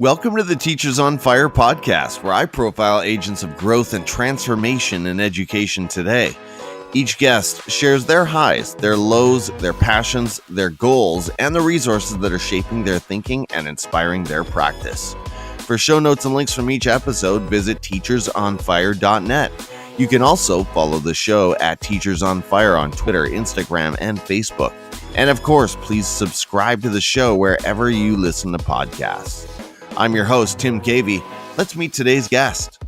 Welcome to the Teachers on Fire podcast, where I profile agents of growth and transformation in education today. Each guest shares their highs, their lows, their passions, their goals, and the resources that are shaping their thinking and inspiring their practice. For show notes and links from each episode, visit teachersonfire.net. You can also follow the show at Teachers on Fire on Twitter, Instagram, and Facebook. And of course, please subscribe to the show wherever you listen to podcasts. I'm your host, Tim Cavey. Let's meet today's guest.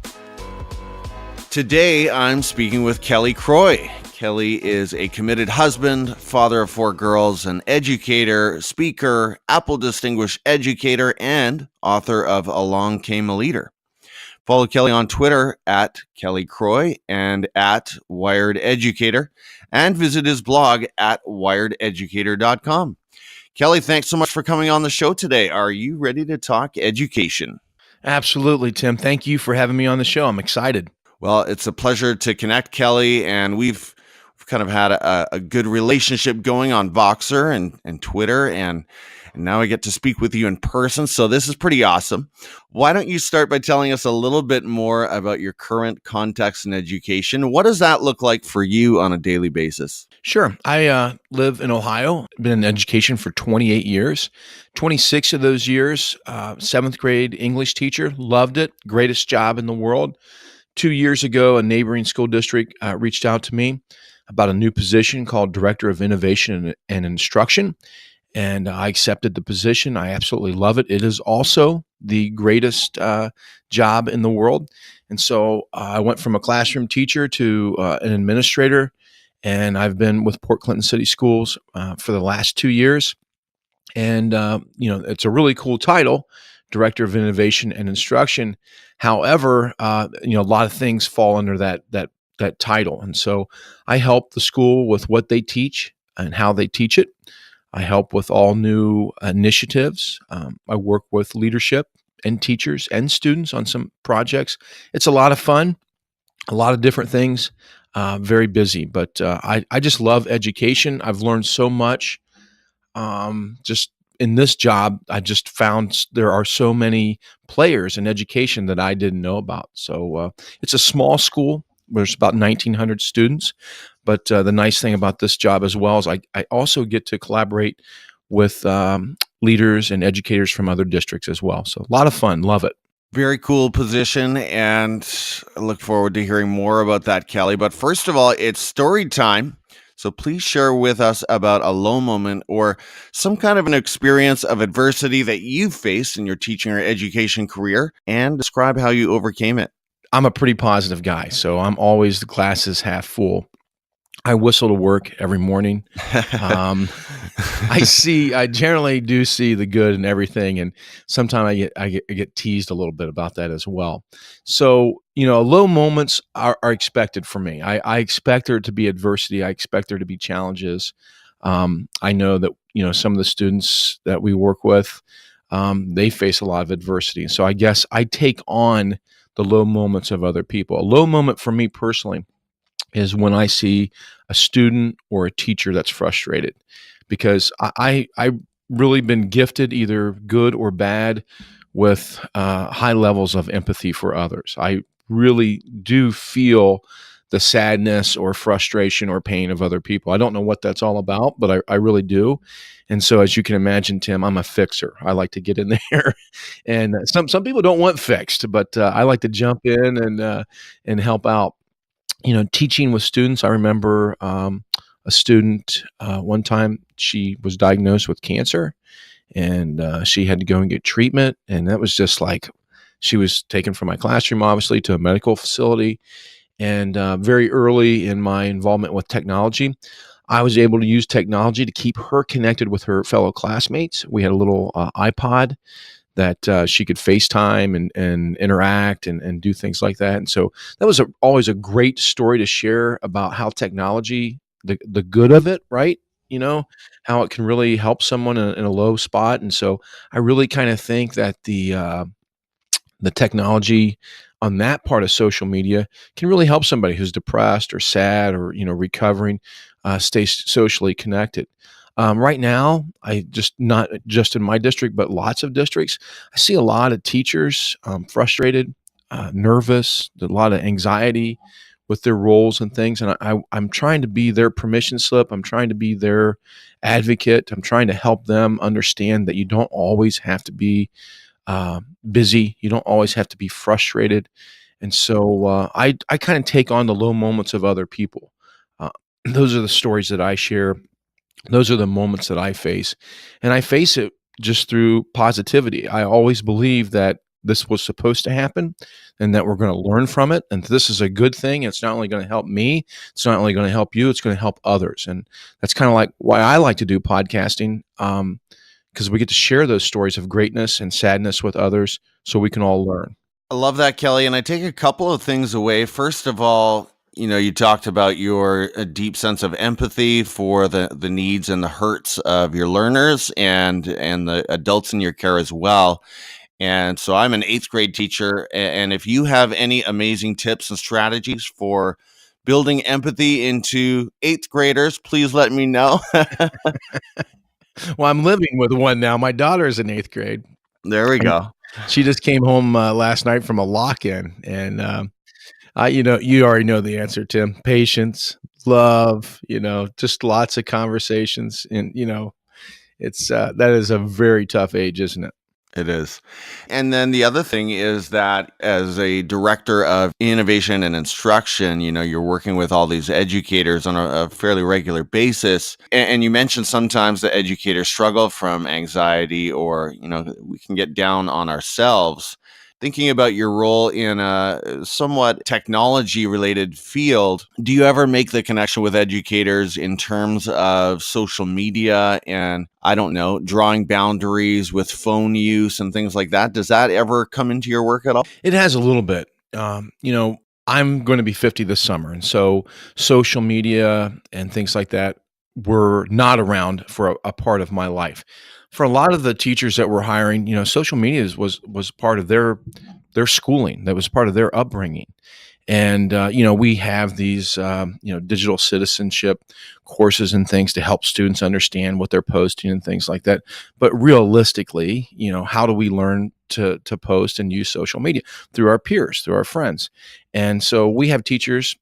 Today, I'm speaking with Kelly Croy. Kelly is a committed husband, father of 4 girls, an educator, speaker, Apple Distinguished Educator, and author of Along Came a Leader. Follow Kelly on Twitter at Kelly Croy and at Wired Educator, and visit his blog at wirededucator.com. Kelly, thanks so much for coming on the show today. Are you ready to talk education? Absolutely, Tim. Thank you for having me on the show. I'm excited. Well, it's a pleasure to connect, Kelly, and we've kind of had a good relationship going on Voxer and Twitter, and now I get to speak with you in person, so this is pretty awesome. Why don't you start by telling us a little bit more about your current context in education? What does that look like for you on a daily basis? Sure. I live in Ohio. I've been in education for 28 years. 26 of those years, 7th grade English teacher, loved it, greatest job in the world. 2 years ago, a neighboring school district reached out to me about a new position called Director of Innovation and Instruction. And I accepted the position. I absolutely love it. It is also the greatest job in the world. And so I went from a classroom teacher to an administrator, and I've been with Port Clinton City Schools for the last 2 years. And, it's a really cool title, Director of Innovation and Instruction. However, a lot of things fall under that title. And so I help the school with what they teach and how they teach it. I help with all new initiatives. I work with leadership and teachers and students on some projects. It's a lot of fun, a lot of different things, very busy, but I just love education. I've learned so much. Just in this job, I just found there are so many players in education that I didn't know about. So it's a small school. There's about 1,900 students. But the nice thing about this job as well is I also get to collaborate with leaders and educators from other districts as well. So a lot of fun. Love it. Very cool position, and I look forward to hearing more about that, Kelly. But first of all, it's story time. So please share with us about a low moment or some kind of an experience of adversity that you've faced in your teaching or education career, and describe how you overcame it. I'm a pretty positive guy, so I'm always the glass is half full. I whistle to work every morning. I generally do see the good in everything, and sometimes I get teased a little bit about that as well. So, low moments are expected for me. I expect there to be adversity. I expect there to be challenges. I know that, some of the students that we work with, they face a lot of adversity. So I guess I take on the low moments of other people. A low moment for me personally is when I see a student or a teacher that's frustrated, because I really been gifted, either good or bad, with high levels of empathy for others. I really do feel the sadness or frustration or pain of other people. I don't know what that's all about, but I really do. And so, as you can imagine, Tim, I'm a fixer. I like to get in there, and some people don't want fixed, but I like to jump in and help out. Teaching with students, I remember a student one time, she was diagnosed with cancer, and she had to go and get treatment. And that was just like, she was taken from my classroom, obviously, to a medical facility. And very early in my involvement with technology, I was able to use technology to keep her connected with her fellow classmates. We had a little iPod that she could FaceTime and interact and do things like that. And so that was always a great story to share about how technology, the good of it, right? How it can really help someone in a low spot. And so I really kind of think that the technology on that part of social media can really help somebody who's depressed or sad or recovering stay socially connected. Right now, I just not just in my district, but lots of districts, I see a lot of teachers frustrated, nervous, a lot of anxiety with their roles and things. And I'm trying to be their permission slip. I'm trying to be their advocate. I'm trying to help them understand that you don't always have to be busy. You don't always have to be frustrated. And so I kind of take on the low moments of other people. Uh, those are the stories that I share. Those are the moments that I face, and I face it just through positivity. I always believe that this was supposed to happen and that we're going to learn from it. And this is a good thing. It's not only going to help me, it's not only going to help you, it's going to help others. And that's kind of like why I like to do podcasting, because we get to share those stories of greatness and sadness with others so we can all learn. I love that, Kelly. And I take a couple of things away. First of all, you talked about your deep sense of empathy for the needs and the hurts of your learners and the adults in your care as well. And so I'm an 8th grade teacher. And if you have any amazing tips and strategies for building empathy into 8th graders, please let me know. Well, I'm living with one now. My daughter is in 8th grade. There we go. She just came home last night from a lock-in, and you already know the answer, Tim. Patience, love, just lots of conversations, and it's that is a very tough age, isn't it? It is. And then the other thing is that as a director of innovation and instruction, you're working with all these educators on a fairly regular basis. And you mentioned sometimes the educators struggle from anxiety or, we can get down on ourselves. Thinking about your role in a somewhat technology related field, do you ever make the connection with educators in terms of social media and, I don't know, drawing boundaries with phone use and things like that? Does that ever come into your work at all? It has a little bit. I'm going to be 50 this summer. And so social media and things like that were not around for a part of my life. For a lot of the teachers that we're hiring, social media was part of their schooling. That was part of their upbringing. And, we have these, digital citizenship courses and things to help students understand what they're posting and things like that. But realistically, how do we learn to post and use social media? Through our peers, through our friends. And so we have teachers,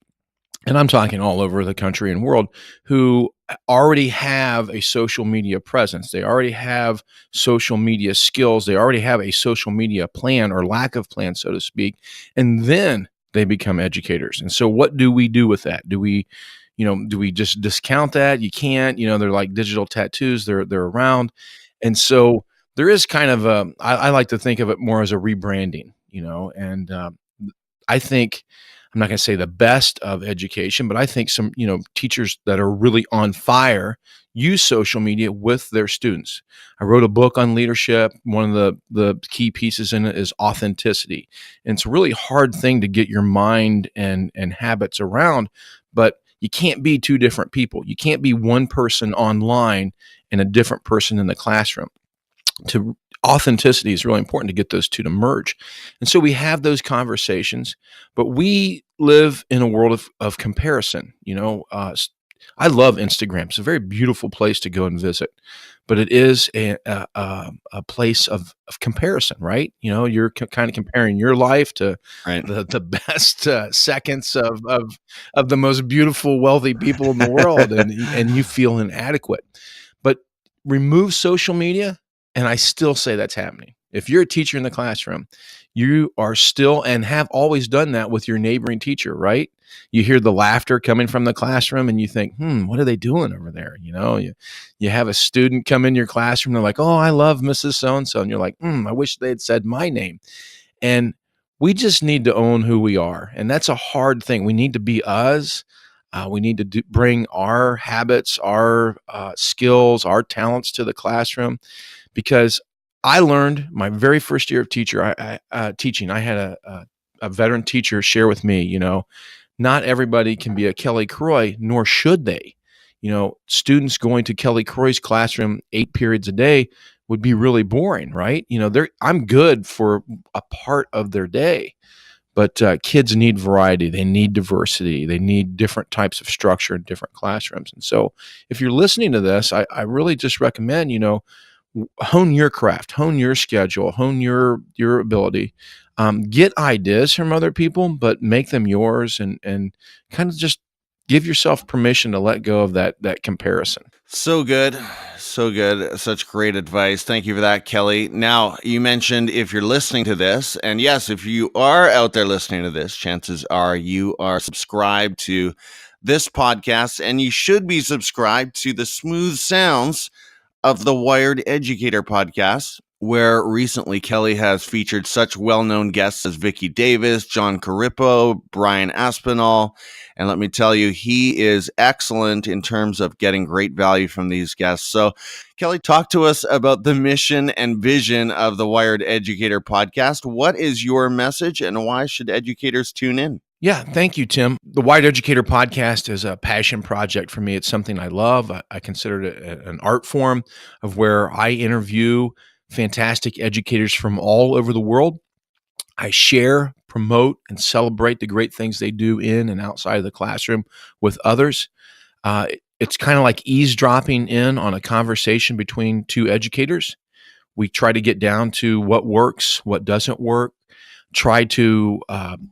and I'm talking all over the country and world, who already have a social media presence. They already have social media skills. They already have a social media plan or lack of plan, so to speak. And then they become educators. And so what do we do with that? Do we just discount that? You can't, they're like digital tattoos. They're around. And so there is kind of I like to think of it more as a rebranding, and I think, I'm not going to say the best of education, but I think some, teachers that are really on fire use social media with their students. I wrote a book on leadership. One of the key pieces in it is authenticity. And it's a really hard thing to get your mind and habits around, but you can't be two different people. You can't be one person online and a different person in the classroom. Authenticity is really important to get those two to merge. And so we have those conversations, but we live in a world of comparison. I love Instagram. It's a very beautiful place to go and visit, but it is a place of comparison, right? You're kind of comparing your life to Right. the best seconds of the most beautiful, wealthy people in the world, and you feel inadequate. But remove social media, and I still say that's happening. If you're a teacher in the classroom, you are still and have always done that with your neighboring teacher, right? You hear the laughter coming from the classroom and you think, what are they doing over there? You have a student come in your classroom. They're like, oh, I love Mrs. So-and-so. And you're like, I wish they had said my name. And we just need to own who we are. And that's a hard thing. We need to be us. We need to bring our habits, our skills, our talents to the classroom. Because I learned my very first year of teaching, I had a veteran teacher share with me, not everybody can be a Kelly Croy, nor should they. Students going to Kelly Croy's classroom 8 periods a day would be really boring, right? I'm good for a part of their day, But kids need variety. They need diversity. They need different types of structure in different classrooms. And so if you're listening to this, I really just recommend, hone your craft, hone your schedule, hone your ability. Get ideas from other people, but make them yours, and kind of just give yourself permission to let go of that comparison. So good. So good. Such great advice. Thank you for that, Kelly. Now, you mentioned if you're listening to this, and yes, if you are out there listening to this, chances are you are subscribed to this podcast, and you should be subscribed to the smooth sounds of the Wired Educator podcast, where recently Kelly has featured such well-known guests as Vicky Davis, John Carippo, Brian Aspinall. And let me tell you, he is excellent in terms of getting great value from these guests. So, Kelly, talk to us about the mission and vision of the Wired Educator podcast. What is your message, and why should educators tune in? Yeah, thank you, Tim. The Wired Educator podcast is a passion project for me. It's something I love. I consider it an art form of where I interview fantastic educators from all over the world. I share, promote, and celebrate the great things they do in and outside of the classroom with others. It's kind of like eavesdropping in on a conversation between two educators. We try to get down to what works, what doesn't work, try to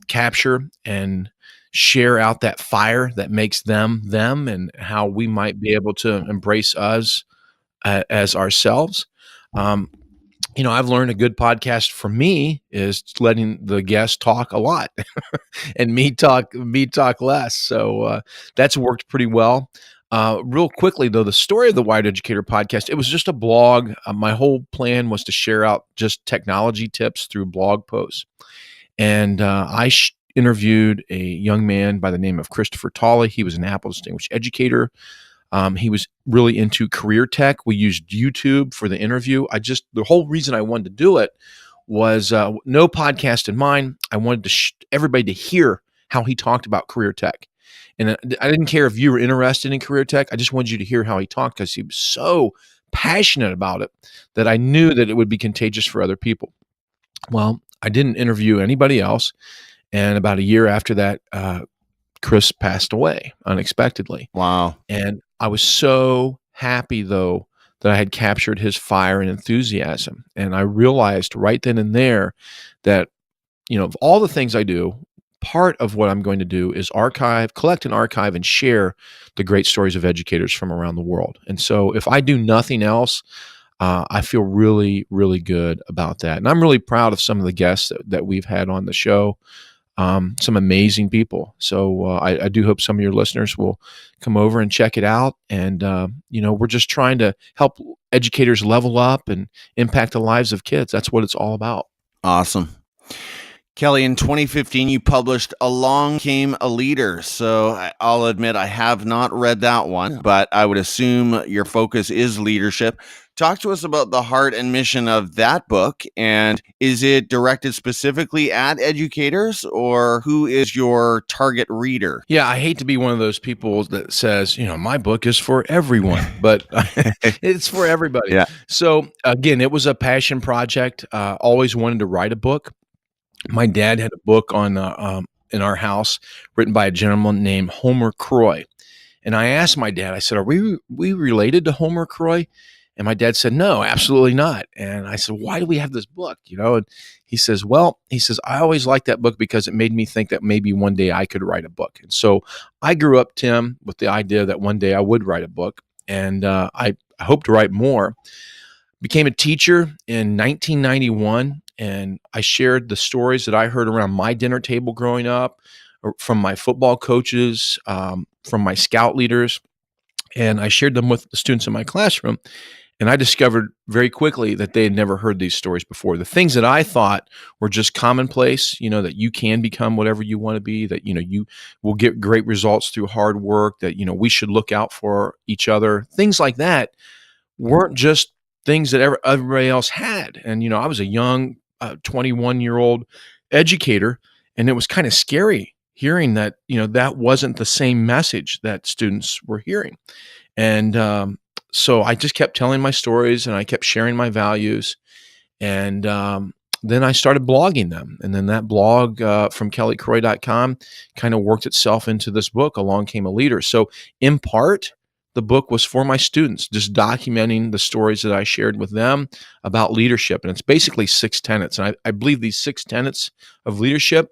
capture and share out that fire that makes them, and how we might be able to embrace us as ourselves. I've learned a good podcast for me is letting the guest talk a lot and me talk less. So that's worked pretty well. Real quickly, though, the story of the Wired Educator podcast, it was just a blog. My whole plan was to share out just technology tips through blog posts. And I interviewed a young man by the name of Christopher Tolley. He was an Apple Distinguished Educator. He was really into career tech. We used YouTube for the interview. The whole reason I wanted to do it was no podcast in mind. I wanted everybody to hear how he talked about career tech. And I didn't care if you were interested in career tech. I just wanted you to hear how he talked, because he was so passionate about it that I knew that it would be contagious for other people. Well, I didn't interview anybody else. And about a year after that, Chris passed away unexpectedly. Wow. And I was so happy, though, that I had captured his fire and enthusiasm. And I realized right then and there that, of all the things I do, part of what I'm going to do is collect and archive and share the great stories of educators from around the world. And so if I do nothing else, I feel really, really good about that. And I'm really proud of some of the guests that we've had on the show. Some amazing people. So I do hope some of your listeners will come over and check it out. And, we're just trying to help educators level up and impact the lives of kids. That's what it's all about. Awesome. Kelly, in 2015, you published Along Came a Leader. So I'll admit I have not read that one, but I would assume your focus is leadership. Talk to us about the heart and mission of that book. And is it directed specifically at educators, or who is your target reader? Yeah, I hate to be one of those people that says, my book is for everyone, but it's for everybody. Yeah. So again, it was a passion project. Always wanted to write a book. My dad had a book on in our house written by a gentleman named Homer Croy. And I asked my dad, I said, are we related to Homer Croy? And my dad said, no, absolutely not. And I said, why do we have this book? And he says, I always liked that book because it made me think that maybe one day I could write a book. And so I grew up, Tim, with the idea that one day I would write a book. And I hope to write more. Became a teacher in 1991. And I shared the stories that I heard around my dinner table growing up, from my football coaches, from my scout leaders. And I shared them with the students in my classroom. And I discovered very quickly that they had never heard these stories before. The things that I thought were just commonplace, that you can become whatever you want to be, that, you will get great results through hard work, that, we should look out for each other. Things like that weren't just things that everybody else had. And, I was a young 21-year-old educator, and it was kind of scary hearing that, that wasn't the same message that students were hearing. And so I just kept telling my stories, and I kept sharing my values. And then I started blogging them. And then that blog from kellycroy.com kind of worked itself into this book, Along Came a Leader. So in part, the book was for my students, just documenting the stories that I shared with them about leadership. And it's basically 6 tenets. And I believe these 6 tenets of leadership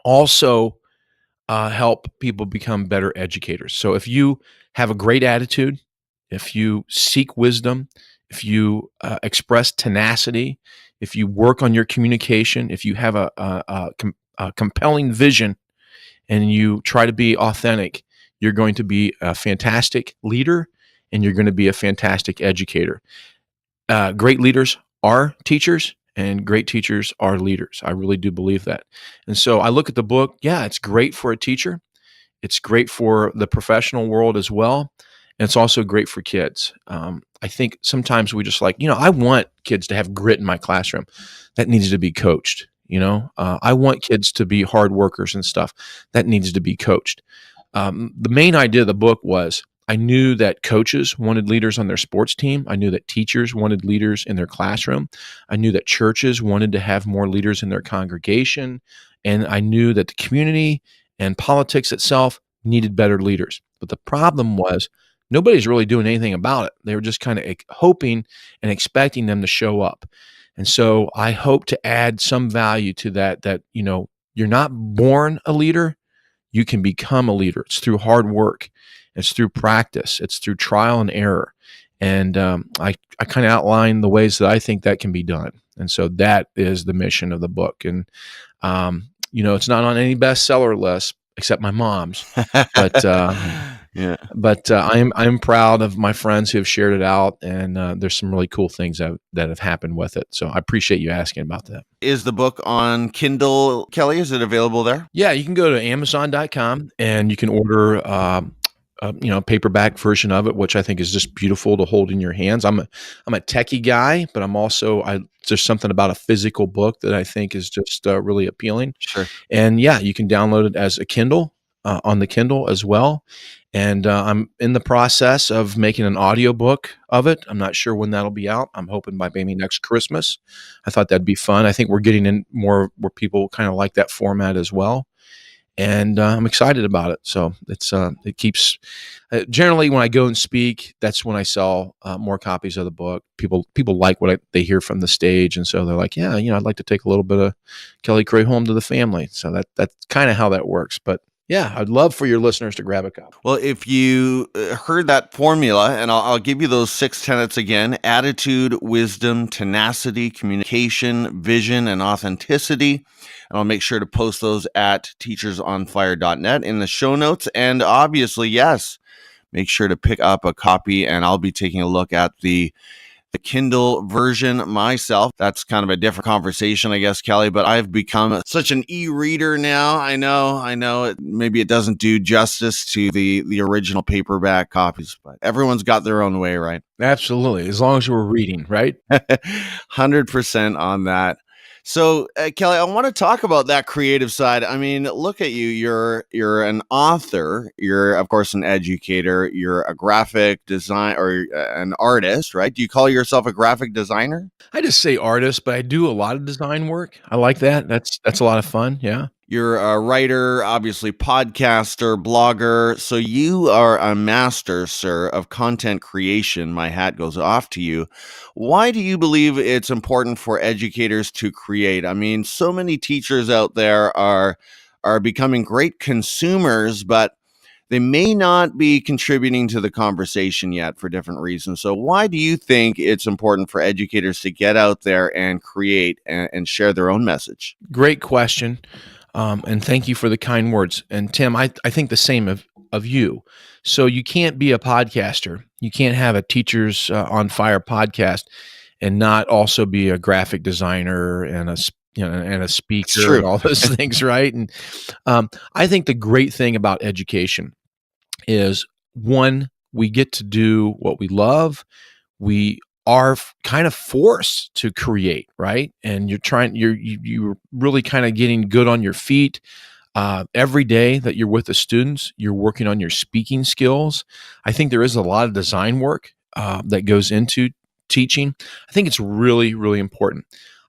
also help people become better educators. So if you have a great attitude, if you seek wisdom, if you express tenacity, if you work on your communication, if you have a compelling vision and you try to be authentic, you're going to be a fantastic leader and you're going to be a fantastic educator. Great leaders are teachers and great teachers are leaders. I really do believe that. And so I look at the book. Yeah, it's great for a teacher. It's great for the professional world as well. And it's also great for kids. I think sometimes we just I want kids to have grit in my classroom. That needs to be coached. I want kids to be hard workers and stuff. That needs to be coached. The main idea of the book was I knew that coaches wanted leaders on their sports team. I knew that teachers wanted leaders in their classroom. I knew that churches wanted to have more leaders in their congregation. And I knew that the community and politics itself needed better leaders. But the problem was nobody's really doing anything about it. They were just kind of hoping and expecting them to show up. And so I hope to add some value to that you're not born a leader. You can become a leader. It's through hard work. It's through practice. It's through trial and error. And I kind of outline the ways that I think that can be done. And so that is the mission of the book. And, it's not on any bestseller list except my mom's. But yeah. But I'm proud of my friends who have shared it out, and there's some really cool things that have happened with it. So I appreciate you asking about that. Is the book on Kindle, Kelly? Is it available there? Yeah, you can go to Amazon.com and you can order a paperback version of it, which I think is just beautiful to hold in your hands. I'm a techie guy, but I'm also there's something about a physical book that I think is just really appealing. Sure. And yeah, you can download it as a Kindle on the Kindle as well. And I'm in the process of making an audiobook of it. I'm not sure when that'll be out. I'm hoping by maybe next Christmas. I thought that'd be fun. I think we're getting in more where people kind of like that format as well. And I'm excited about it. So it keeps generally when I go and speak, that's when I sell more copies of the book. People like what they hear from the stage, and so they're like, yeah, I'd like to take a little bit of Kelly Croy home to the family. So that's kind of how that works. But yeah, I'd love for your listeners to grab a copy. Well, if you heard that formula, and I'll give you those 6 tenets again: attitude, wisdom, tenacity, communication, vision, and authenticity. And I'll make sure to post those at teachersonfire.net in the show notes. And obviously, yes, make sure to pick up a copy, and I'll be taking a look at the Kindle version myself. That's kind of a different conversation, I guess, Kelly, but I've become such an e-reader now. I know maybe it doesn't do justice to the original paperback copies, but everyone's got their own way, right? Absolutely. As long as we're reading, right? 100% on that. So, Kelly, I want to talk about that creative side. I mean, look at you. You're an author. You're, of course, an educator. You're a graphic design or an artist, right? Do you call yourself a graphic designer? I just say artist, but I do a lot of design work. I like that. That's a lot of fun. Yeah. You're a writer, obviously podcaster, blogger. So you are a master, sir, of content creation. My hat goes off to you. Why do you believe it's important for educators to create? I mean, so many teachers out there are becoming great consumers, but they may not be contributing to the conversation yet for different reasons. So why do you think it's important for educators to get out there and create and share their own message? Great question. And thank you for the kind words. And Tim, I think the same of you. So you can't be a podcaster. You can't have a Teachers on Fire podcast and not also be a graphic designer and a speaker and all those things, right? And I think the great thing about education is, one, we get to do what we love. We are kind of forced to create, right? And you're really kind of getting good on your feet. Every day that you're with the students, you're working on your speaking skills. I think there is a lot of design work that goes into teaching. I think it's really, really important.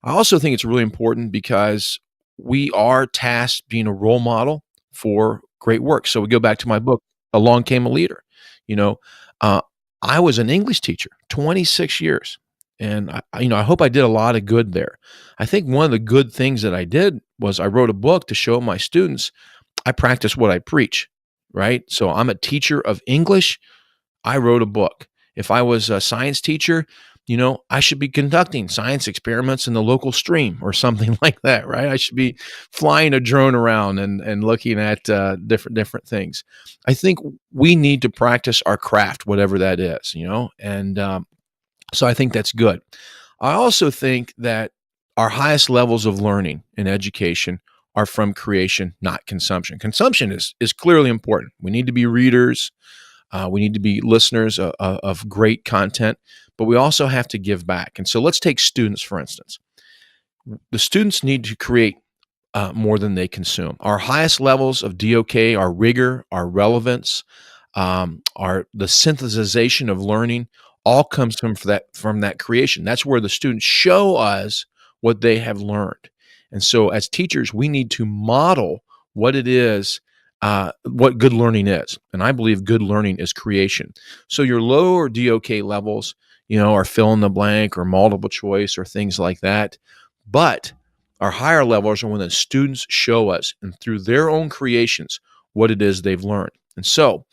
I also think it's really important because we are tasked being a role model for great work. So we go back to my book, Along Came a Leader. You know, uh, I was an English teacher, 26 years. And I hope I did a lot of good there. I think one of the good things that I did was I wrote a book to show my students I practice what I preach, right? So I'm a teacher of English. I wrote a book. If I was a science teacher, I should be conducting science experiments in the local stream or something like that, right? I should be flying a drone around and looking at different things. I think we need to practice our craft, whatever that is, and so I think that's good. I also think that our highest levels of learning in education are from creation, not consumption. Consumption is clearly important. We need to be readers. We need to be listeners of great content, but we also have to give back. And so let's take students, for instance. The students need to create more than they consume. Our highest levels of DOK, our rigor, our relevance, the synthesization of learning all comes from that creation. That's where the students show us what they have learned. And so as teachers, we need to model what it is, what good learning is. And I believe good learning is creation. So your lower DOK levels, are fill in the blank or multiple choice or things like that. But our higher levels are when the students show us and through their own creations what it is they've learned. And so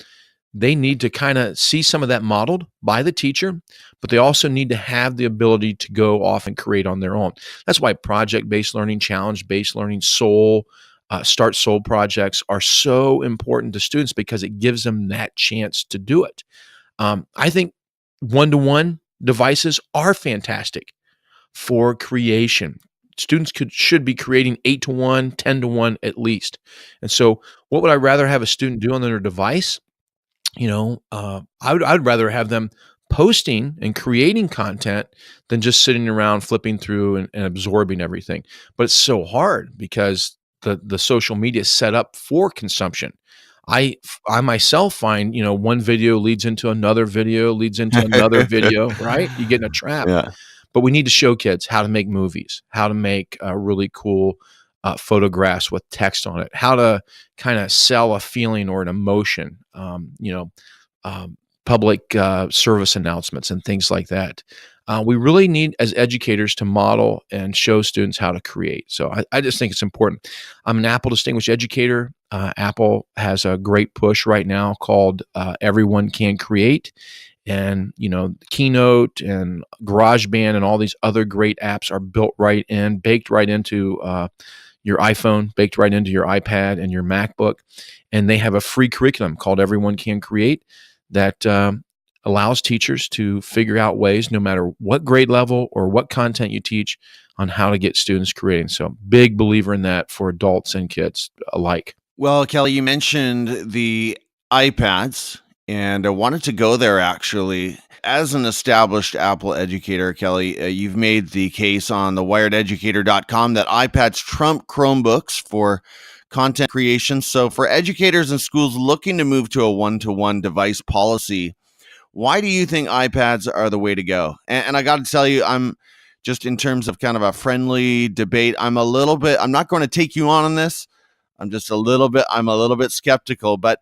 they need to kind of see some of that modeled by the teacher, but they also need to have the ability to go off and create on their own. That's why project-based learning, challenge-based learning, start soul projects are so important to students because it gives them that chance to do it. I think one-to-one devices are fantastic for creation. Students should be creating 8-to-1, 10-to-1 at least. And so what would I rather have a student do on their device? I'd rather have them posting and creating content than just sitting around flipping through and absorbing everything. But it's so hard because the social media is set up for consumption. I myself find, one video leads into another video, leads into another video, right? You get in a trap. Yeah. But we need to show kids how to make movies, how to make really cool photographs with text on it, how to kind of sell a feeling or an emotion, public service announcements and things like that. We really need, as educators, to model and show students how to create. So I just think it's important. I'm an Apple Distinguished Educator. Apple has a great push right now called Everyone Can Create. And, Keynote and GarageBand and all these other great apps are built right in, baked right into your iPhone, baked right into your iPad and your MacBook. And they have a free curriculum called Everyone Can Create that allows teachers to figure out ways, no matter what grade level or what content you teach, on how to get students creating. So big believer in that for adults and kids alike. Well, Kelly, you mentioned the iPads, and I wanted to go there actually. As an established Apple educator, Kelly, you've made the case on the wirededucator.com that iPads trump Chromebooks for content creation. So for educators and schools looking to move to a one-to-one device policy, why do you think iPads are the way to go? And I got to tell you, I'm just in terms of kind of a friendly debate, I'm not going to take you on this. I'm a little bit skeptical, but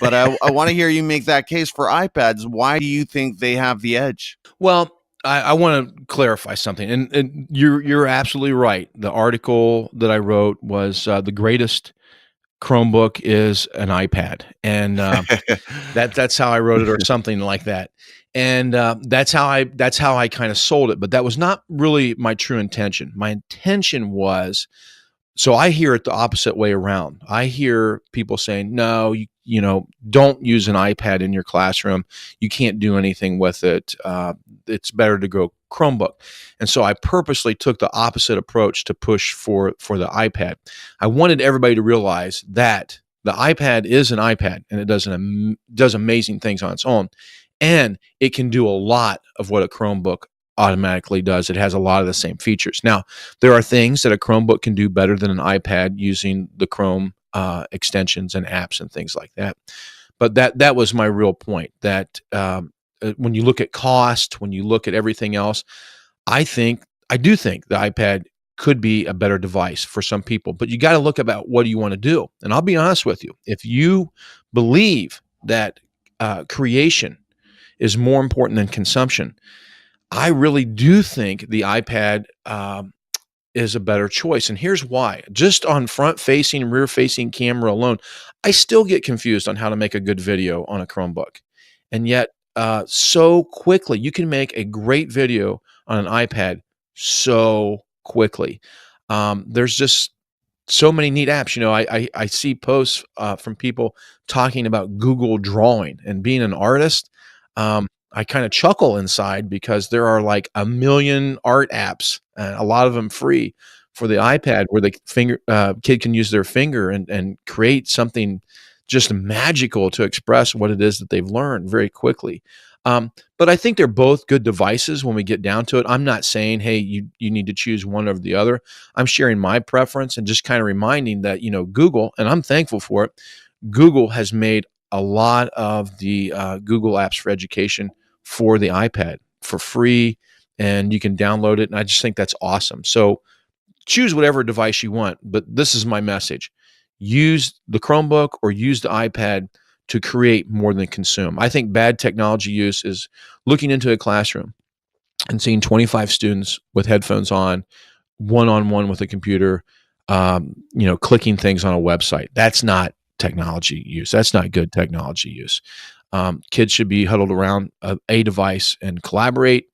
I want to hear you make that case for iPads. Why do you think they have the edge? Well, I want to clarify something, and you're absolutely right. The article that I wrote was the greatest Chromebook is an iPad, and that's how I wrote it, or something like that. And that's how I kind of sold it. But that was not really my true intention. My intention was, so I hear it the opposite way around. I hear people saying, no, don't use an iPad in your classroom. You can't do anything with it. It's better to go Chromebook. And so I purposely took the opposite approach to push for the iPad. I wanted everybody to realize that the iPad is an iPad, and it does amazing things on its own. And it can do a lot of what a Chromebook automatically does. It has a lot of the same features. Now, there are things that a Chromebook can do better than an iPad using the Chrome extensions and apps and things like that. But that was my real point, that when you look at cost, when you look at everything else, I do think the iPad could be a better device for some people. But you got to look about what do you want to do. And I'll be honest with you, if you believe that creation is more important than consumption, I really do think the iPad is a better choice. And here's why. Just on front-facing, rear-facing camera alone, I still get confused on how to make a good video on a Chromebook. And yet, so quickly, you can make a great video on an iPad so quickly. There's just so many neat apps. I see posts from people talking about Google Drawing, and being an artist, I kind of chuckle inside because there are like a million art apps, a lot of them free for the iPad, where the kid can use their finger and create something just magical to express what it is that they've learned very quickly. But I think they're both good devices when we get down to it. I'm not saying, hey, you need to choose one over the other. I'm sharing my preference and just kind of reminding that, Google, and I'm thankful for it, Google has made a lot of the Google apps for education for the iPad for free, and you can download it. And I just think that's awesome. So choose whatever device you want, but this is my message. Use the Chromebook or use the iPad to create more than consume. I think bad technology use is looking into a classroom and seeing 25 students with headphones on, one-on-one with a computer, clicking things on a website. That's not technology use. That's not good technology use. Kids should be huddled around a device and collaborate.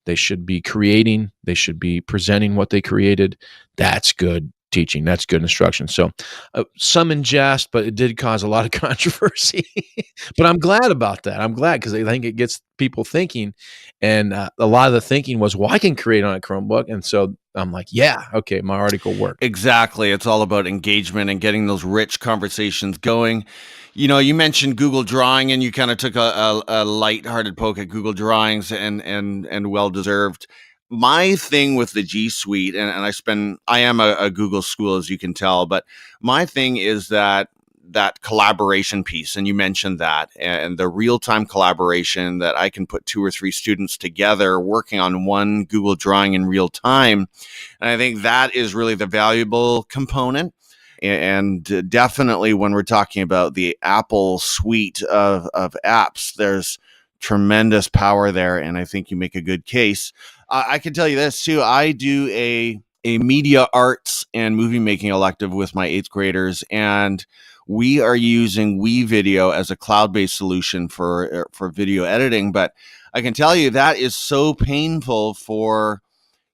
They should be creating. They should be presenting what they created. That's good teaching. That's good instruction. So some in jest, but it did cause a lot of controversy. But I'm glad about that. I'm glad because I think it gets people thinking. And a lot of the thinking was, well, I can create on a Chromebook. And so I'm like, yeah, okay, my article worked. Exactly. It's all about engagement and getting those rich conversations going. You mentioned Google Drawing, and you kind of took a lighthearted poke at Google Drawings, and well-deserved. My thing with the G Suite, and I am a Google school, as you can tell, but my thing is that collaboration piece, and you mentioned that, and the real-time collaboration that I can put 2 or 3 students together working on one Google Drawing in real time. And I think that is really the valuable component. And definitely when we're talking about the Apple suite of apps, there's tremendous power there. And I think you make a good case. I can tell you this too. I do a media arts and movie making elective with my 8th graders, and we are using WeVideo as a cloud-based solution for video editing. But I can tell you that is so painful for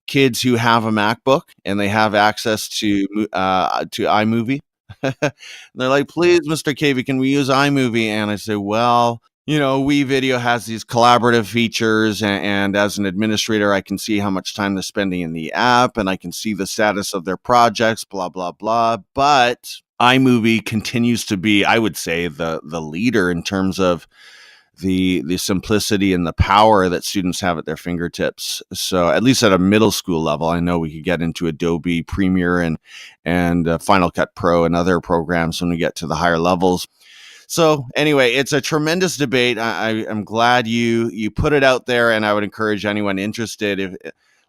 kids who have a MacBook and they have access to iMovie. They're like, please, Mr. Cavey, can we use iMovie? And I say, well, WeVideo has these collaborative features, and as an administrator, I can see how much time they're spending in the app, and I can see the status of their projects, blah, blah, blah. But iMovie continues to be, I would say, the leader in terms of the simplicity and the power that students have at their fingertips. So at least at a middle school level, I know we could get into Adobe Premiere and Final Cut Pro and other programs when we get to the higher levels. So anyway, it's a tremendous debate. I'm glad you put it out there, and I would encourage anyone interested, if,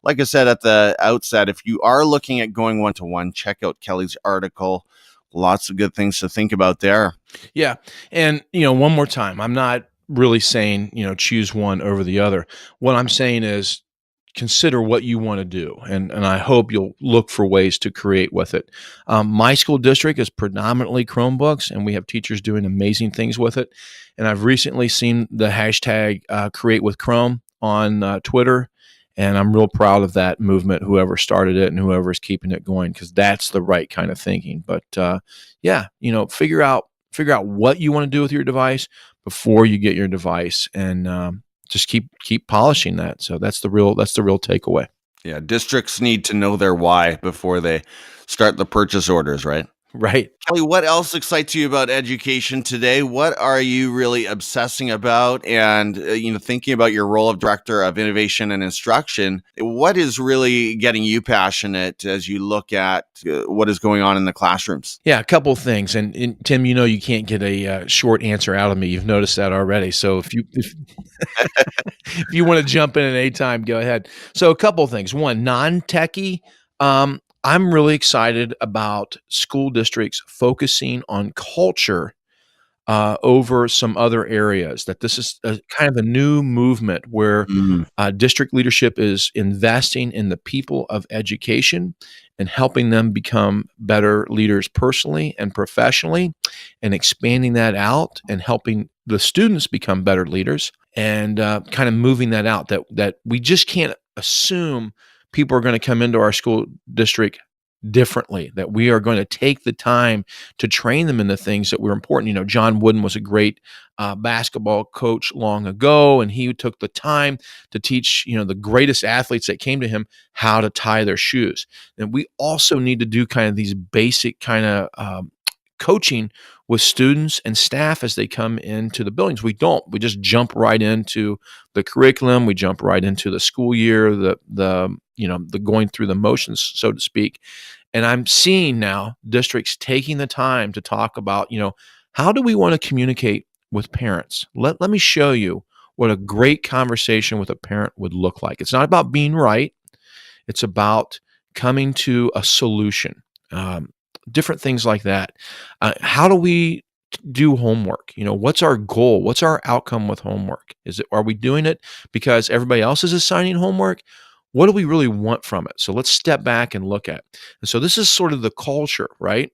like I said at the outset, if you are looking at going one-to-one, check out Kelly's article. Lots of good things to think about there. Yeah. And, one more time, I'm not really saying, choose one over the other. What I'm saying is consider what you want to do. And I hope you'll look for ways to create with it. My school district is predominantly Chromebooks, and we have teachers doing amazing things with it. And I've recently seen the hashtag Create with Chrome on Twitter. And I'm real proud of that movement, whoever started it and whoever is keeping it going, because that's the right kind of thinking. But figure out what you want to do with your device before you get your device, and just keep polishing that. So that's the real takeaway. Yeah, districts need to know their why before they start the purchase orders, right? Right. Kelly, what else excites you about education today? What are you really obsessing about? And, thinking about your role of director of innovation and instruction, what is really getting you passionate as you look at what is going on in the classrooms? Yeah, a couple of things. And Tim, you can't get a short answer out of me. You've noticed that already. So if you want to jump in at any time, go ahead. So a couple of things. One, non-techie, I'm really excited about school districts focusing on culture over some other areas. That this is a kind of a new movement where Mm. district leadership is investing in the people of education and helping them become better leaders personally and professionally, and expanding that out and helping the students become better leaders, and kind of moving that out. That we just can't assume people are going to come into our school district differently, that we are going to take the time to train them in the things that were important. John Wooden was a great basketball coach long ago, and he took the time to teach, the greatest athletes that came to him how to tie their shoes. And we also need to do kind of these basic kind of coaching with students and staff as they come into the buildings. We just jump right into the curriculum. We jump right into the school year, the going through the motions, so to speak. And I'm seeing now districts taking the time to talk about, how do we want to communicate with parents? Let me show you what a great conversation with a parent would look like. It's not about being right. It's about coming to a solution. Different things like that. How do we do homework? What's our goal? What's our outcome with homework? Are we doing it because everybody else is assigning homework? What do we really want from it? So let's step back and look at. And so this is sort of the culture, right?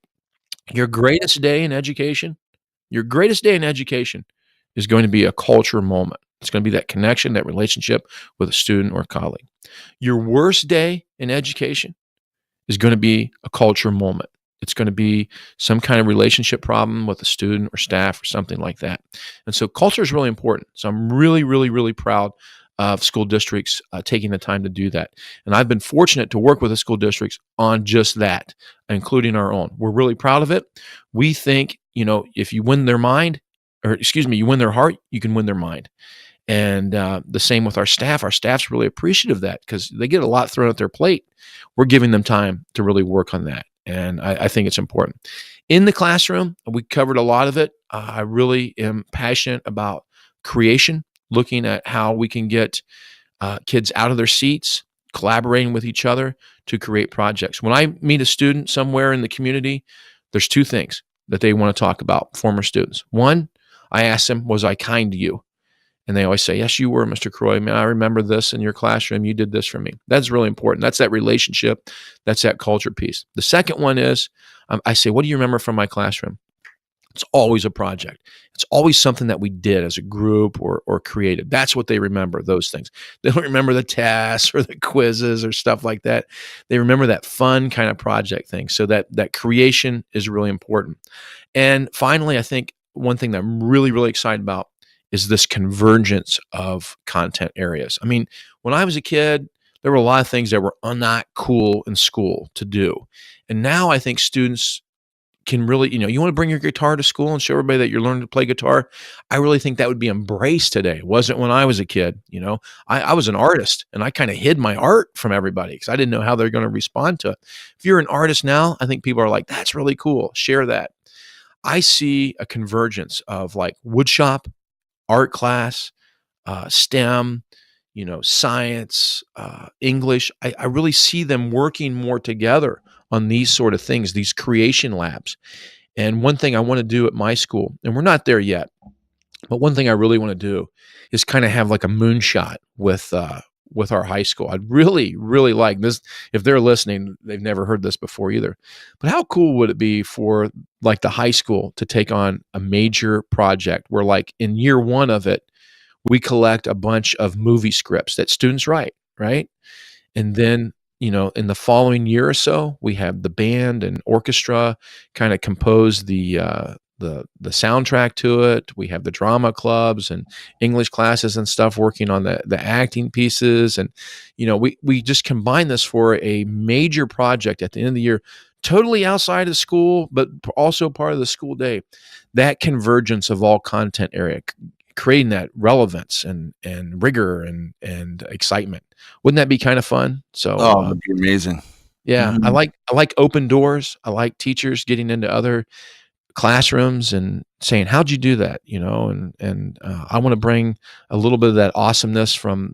Your greatest day in education, is going to be a culture moment. It's going to be that connection, that relationship with a student or a colleague. Your worst day in education is going to be a culture moment. It's going to be some kind of relationship problem with a student or staff or something like that. And so culture is really important. So I'm really, really, really proud of school districts taking the time to do that. And I've been fortunate to work with the school districts on just that, including our own. We're really proud of it. We think, if you win their mind, you win their heart, you can win their mind. And the same with our staff. Our staff's really appreciative of that because they get a lot thrown at their plate. We're giving them time to really work on that. And I think it's important. In the classroom, we covered a lot of it. I really am passionate about creation, looking at how we can get kids out of their seats, collaborating with each other to create projects. When I meet a student somewhere in the community, there's two things that they want to talk about, former students. One, I ask them, was I kind to you? And they always say, yes, you were, Mr. Croy. Man, I remember this in your classroom. You did this for me. That's really important. That's that relationship. That's that culture piece. The second one is, I say, what do you remember from my classroom? It's always a project. It's always something that we did as a group or created. That's what they remember, those things. They don't remember the tests or the quizzes or stuff like that. They remember that fun kind of project thing. So that creation is really important. And finally, I think one thing that I'm really, really excited about is this convergence of content areas. I mean, when I was a kid, there were a lot of things that were not cool in school to do. And now I think students can really, you want to bring your guitar to school and show everybody that you're learning to play guitar. I really think that would be embraced today. It wasn't when I was a kid. I was an artist and I kind of hid my art from everybody because I didn't know how they're going to respond to it. If you're an artist now, I think people are like, that's really cool. Share that. I see a convergence of like woodshop, art class, STEM, science, English. I really see them working more together on these sort of things, these creation labs. And one thing I want to do at my school, and we're not there yet, but one thing I really want to do is kind of have like a moonshot with our high school. I'd really, really like this. If they're listening, they've never heard this before either. But how cool would it be for like the high school to take on a major project where like in year one of it, we collect a bunch of movie scripts that students write, right? And then, in the following year or so, we have the band and orchestra kind of compose the soundtrack to it. We have the drama clubs and English classes and stuff working on the acting pieces. And, we just combine this for a major project at the end of the year, totally outside of school, but also part of the school day. That convergence of all content area, creating that relevance and rigor and excitement. Wouldn't that be kind of fun? So, that'd be amazing. Yeah, Mhm. I like open doors. I like teachers getting into other classrooms and saying, "How'd you do that?" And I want to bring a little bit of that awesomeness from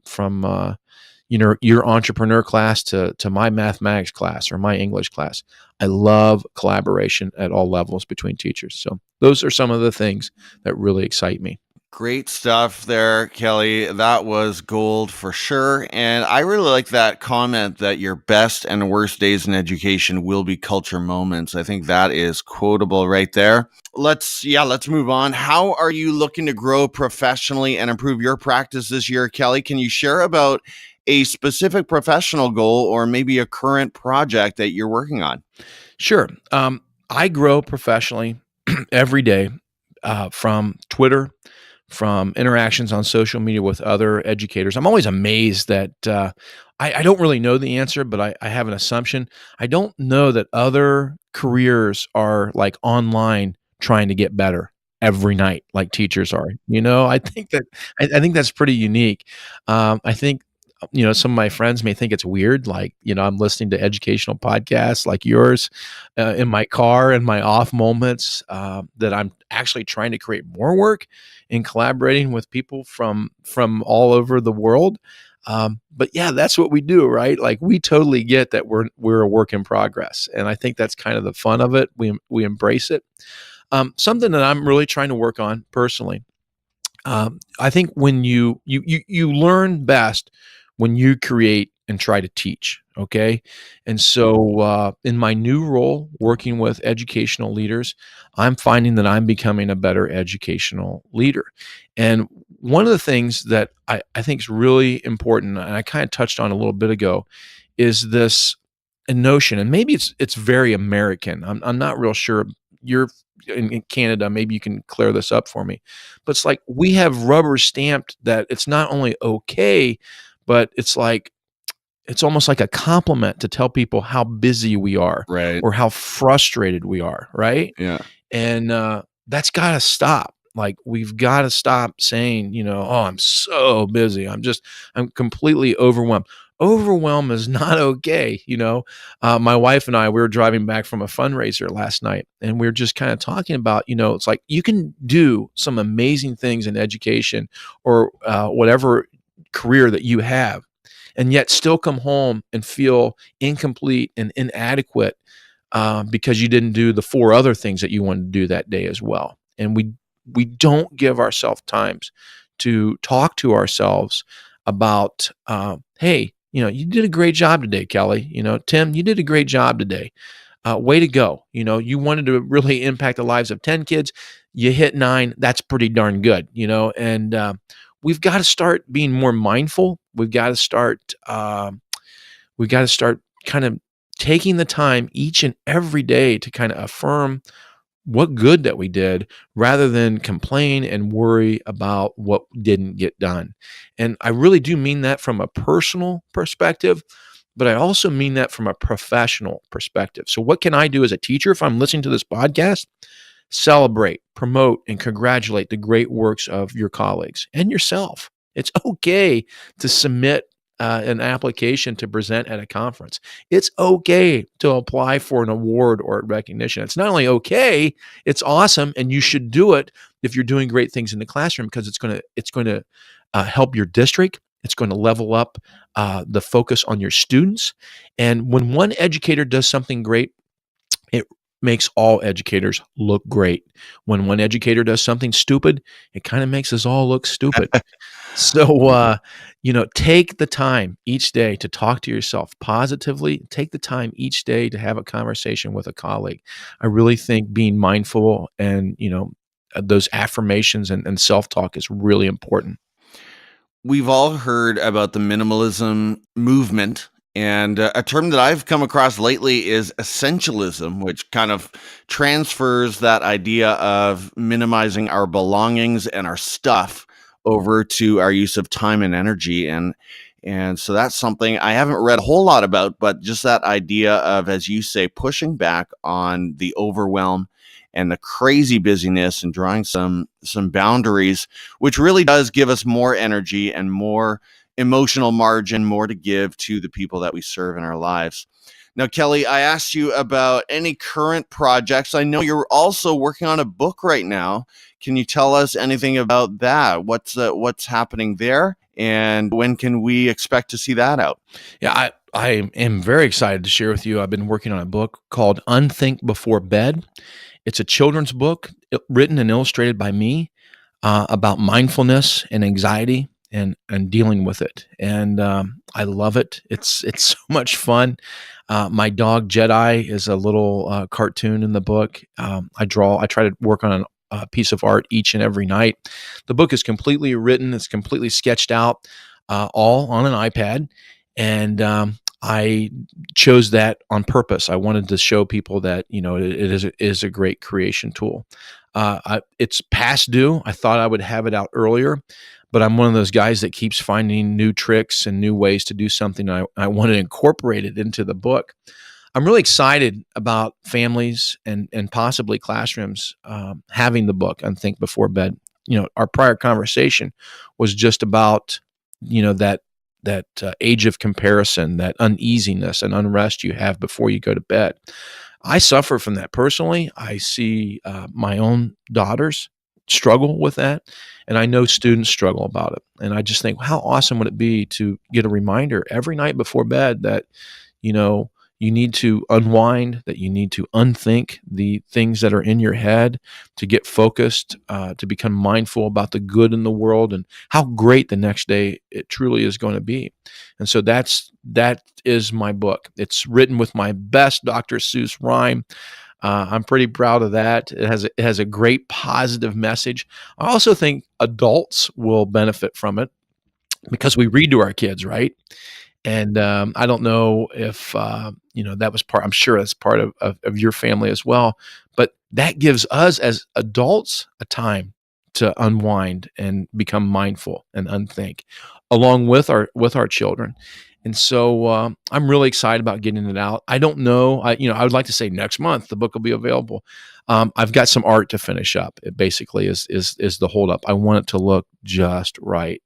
your entrepreneur class to my mathematics class or my English class. I love collaboration at all levels between teachers. So those are some of the things that really excite me. Great stuff there, Kelly. That was gold for sure. And I really like that comment that your best and worst days in education will be culture moments. I think that is quotable right there. Let's move on. How are you looking to grow professionally and improve your practice this year, Kelly? Can you share about a specific professional goal or maybe a current project that you're working on? Sure. I grow professionally every day from Twitter, from interactions on social media with other educators. I'm always amazed that I don't really know the answer, but I have an assumption. I don't know that other careers are like online trying to get better every night like teachers are. I think I think that's pretty unique. I think some of my friends may think it's weird, like I'm listening to educational podcasts like yours in my car in my off moments, that I'm actually trying to create more work in collaborating with people from all over the world. But yeah, that's what we do, right? Like we totally get that we're a work in progress, and I think that's kind of the fun of it. We embrace it. Something that I'm really trying to work on personally. I think when you learn best when you create and try to teach. Okay, and so in my new role, working with educational leaders, I'm finding that I'm becoming a better educational leader. And one of the things that I think is really important, and I kind of touched on a little bit ago, is this notion, and maybe it's very American. I'm not real sure. You're in Canada, maybe you can clear this up for me. But it's like we have rubber stamped that it's not only okay, but it's almost like a compliment to tell people how busy we are Right. or how frustrated we are, right? Yeah. And that's got to stop. Like we've got to stop saying, oh, I'm so busy. I'm completely overwhelmed. Overwhelm is not okay. My wife and I, we were driving back from a fundraiser last night, and we were just kind of talking about, it's like you can do some amazing things in education or whatever career that you have, and yet still come home and feel incomplete and inadequate because you didn't do the 4 other things that you wanted to do that day as well. And we don't give ourselves times to talk to ourselves about, hey, you did a great job today, Kelly. Tim, you did a great job today. Way to go. You wanted to really impact the lives of 10 kids. You hit 9. That's pretty darn good, and we've got to start being more mindful. We've got to start kind of taking the time each and every day to kind of affirm what good that we did rather than complain and worry about what didn't get done. And I really do mean that from a personal perspective, but I also mean that from a professional perspective. So what can I do as a teacher if I'm listening to this podcast? Celebrate, promote, and congratulate the great works of your colleagues and yourself. It's okay to submit an application to present at a conference. It's okay to apply for an award or recognition. It's not only okay, it's awesome, and you should do it if you're doing great things in the classroom because it's going to help your district. It's going to level up the focus on your students. And when one educator does something great, it makes all educators look great. When one educator does something stupid, it kind of makes us all look stupid. So, take the time each day to talk to yourself positively. Take the time each day to have a conversation with a colleague. I really think being mindful and, those affirmations and self-talk is really important. We've all heard about the minimalism movement, and a term that I've come across lately is essentialism, which kind of transfers that idea of minimizing our belongings and our stuff over to our use of time and energy. And so that's something I haven't read a whole lot about, but just that idea of, as you say, pushing back on the overwhelm and the crazy busyness and drawing some boundaries, which really does give us more energy and more emotional margin, more to give to the people that we serve in our lives. Now, Kelly, I asked you about any current projects. I know you're also working on a book right now. Can you tell us anything about that? What's happening there, and when can we expect to see that out? Yeah, I am very excited to share with you. I've been working on a book called Unthink Before Bed. It's a children's book written and illustrated by me about mindfulness and anxiety and dealing with it. And I love it. It's so much fun. My dog Jedi is a little cartoon in the book. I try to work on a piece of art each and every night. The book is completely written. It's completely sketched out, all on an iPad. And I chose that on purpose. I wanted to show people that it is a great creation tool. It's past due. I thought I would have it out earlier, but I'm one of those guys that keeps finding new tricks and new ways to do something. I want to incorporate it into the book. I'm really excited about families and possibly classrooms having the book Unthink Before Bed. Our prior conversation was just about that age of comparison, that uneasiness and unrest you have before you go to bed. I suffer from that personally. I see my own daughters struggle with that, and I know students struggle about it. And I just think, how awesome would it be to get a reminder every night before bed that, you need to unwind, that you need to unthink the things that are in your head, to get focused, to become mindful about the good in the world and how great the next day it truly is going to be. And so that is my book. It's written with my best Dr. Seuss rhyme. I'm pretty proud of that. It has a great positive message. I also think adults will benefit from it because we read to our kids, right? And I don't know if that was part. I'm sure that's part of your family as well. But that gives us as adults a time to unwind and become mindful and unthink, along with our children. And so I'm really excited about getting it out. I don't know. I would like to say next month the book will be available. I've got some art to finish up. It basically is the holdup. I want it to look just right.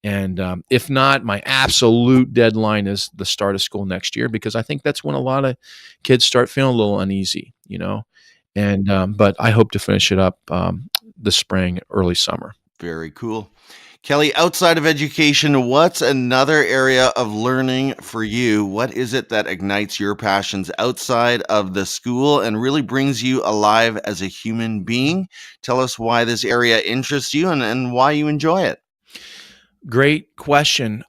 And if not, my absolute deadline is the start of school next year, because I think that's when a lot of kids start feeling a little uneasy, And but I hope to finish it up this spring, early summer. Very cool. Kelly, outside of education, what's another area of learning for you? What is it that ignites your passions outside of the school and really brings you alive as a human being? Tell us why this area interests you and why you enjoy it. Great question.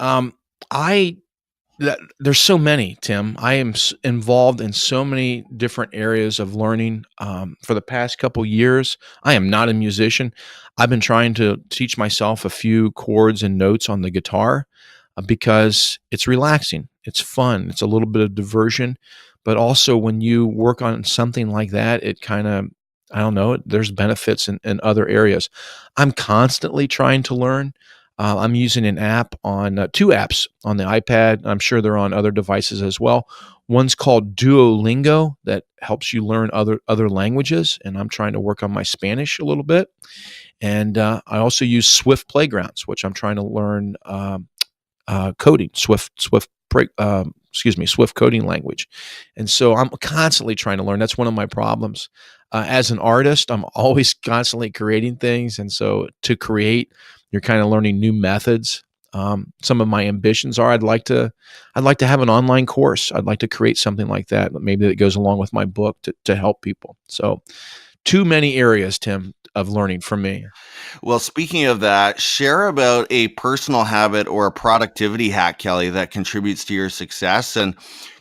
There's so many, Tim. I am involved in so many different areas of learning. For the past couple years, I am not a musician. I've been trying to teach myself a few chords and notes on the guitar because it's relaxing. It's fun. It's a little bit of diversion. But also when you work on something like that, it kind of, I don't know, there's benefits in other areas. I'm constantly trying to learn. I'm using an app on two apps on the iPad. I'm sure they're on other devices as well. One's called Duolingo that helps you learn other languages, and I'm trying to work on my Spanish a little bit. And I also use Swift Playgrounds, which I'm trying to learn coding, Swift coding language. And so I'm constantly trying to learn. That's one of my problems. As an artist, I'm always constantly creating things. And so to create, you're kind of learning new methods. Some of my ambitions are I'd like to have an online course. I'd like to create something like that, maybe that goes along with my book to help people. So too many areas, Tim, of learning for me. Well, speaking of that, share about a personal habit or a productivity hack, Kelly, that contributes to your success. And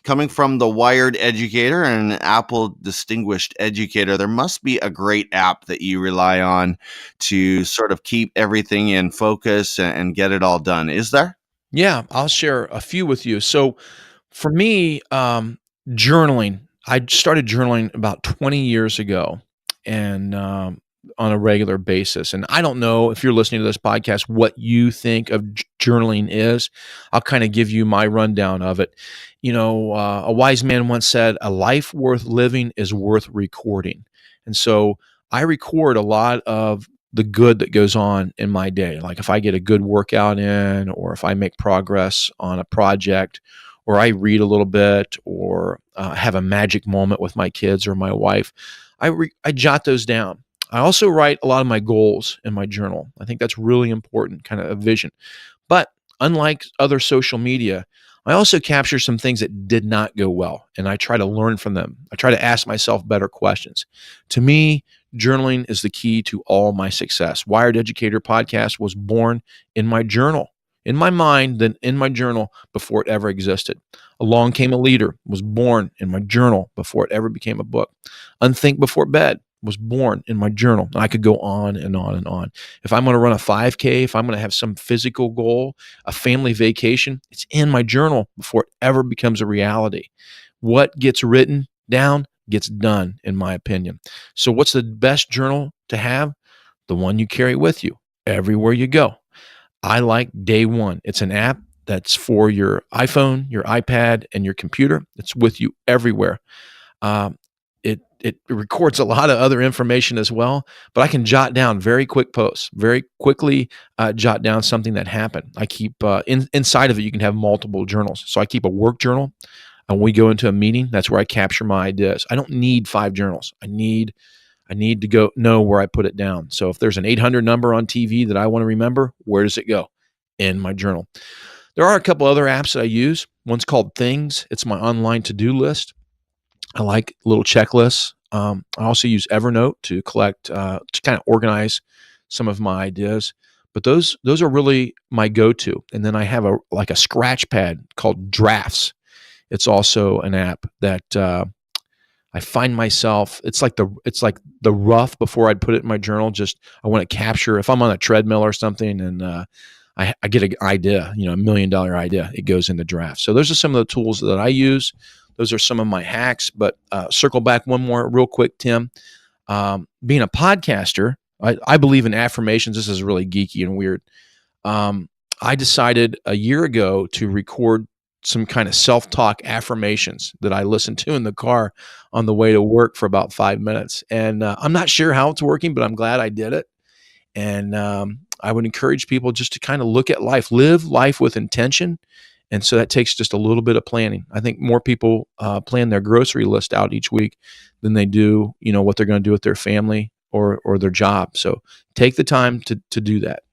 coming from the Wired Educator and an Apple Distinguished Educator, there must be a great app that you rely on to sort of keep everything in focus and get it all done. Is there? Yeah, I'll share a few with you. So for me, journaling, I started journaling about 20 years ago, and on a regular basis. And I don't know if you're listening to this podcast what you think of journaling is. I'll kind of give you my rundown of it. A wise man once said, "A life worth living is worth recording." And so I record a lot of the good that goes on in my day. Like if I get a good workout in, or if I make progress on a project, or I read a little bit, or have a magic moment with my kids or my wife, I jot those down. I also write a lot of my goals in my journal. I think that's really important, kind of a vision. But unlike other social media, I also capture some things that did not go well, and I try to learn from them. I try to ask myself better questions. To me, journaling is the key to all my success. Wired Educator podcast was born in my journal, in my mind, then in my journal before it ever existed. Along Came a Leader was born in my journal before it ever became a book. Unthink Before Bed was born in my journal. And I could go on and on and on. If I'm going to run a 5K, if I'm going to have some physical goal, a family vacation, it's in my journal before it ever becomes a reality. What gets written down gets done, in my opinion. So what's the best journal to have? The one you carry with you everywhere you go. I like Day One. It's an app that's for your iPhone, your iPad, and your computer. It's with you everywhere. It records a lot of other information as well, but I can jot down very quick posts, very quickly jot down something that happened. I keep inside of it, you can have multiple journals. So I keep a work journal. And when we go into a meeting, that's where I capture my ideas. I don't need 5 journals. I need to go know where I put it down. So if there's an 800 number on TV that I want to remember, where does it go? In my journal. There are a couple other apps that I use. One's called Things. It's my online to-do list. I like little checklists. I also use Evernote to collect, to kind of organize some of my ideas. But those are really my go-to. And then I have a scratch pad called Drafts. It's also an app that I find myself. It's like the rough before I'd put it in my journal. Just I want to capture if I'm on a treadmill or something, and I get an idea, $1 million idea. It goes into Drafts. So those are some of the tools that I use. Those are some of my hacks, but circle back one more real quick, Tim. Being a podcaster, I believe in affirmations. This is really geeky and weird. I decided a year ago to record some kind of self-talk affirmations that I listened to in the car on the way to work for about 5 minutes. And I'm not sure how it's working, but I'm glad I did it. And I would encourage people just to kind of look at life, live life with intention. And so that takes just a little bit of planning. I think more people plan their grocery list out each week than they do, what they're going to do with their family or their job. So take the time to do that.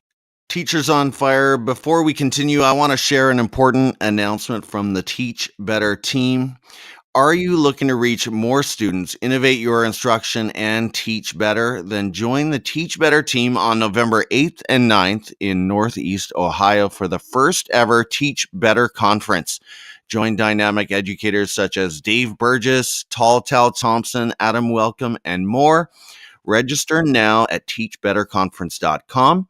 Teachers on Fire, before we continue, I want to share an important announcement from the Teach Better team. Are you looking to reach more students, innovate your instruction, and teach better? Then join the Teach Better team on November 8th and 9th in Northeast Ohio for the first ever Teach Better conference. Join dynamic educators such as Dave Burgess, Tal Thompson, Adam Welcome, and more. Register now at teachbetterconference.com.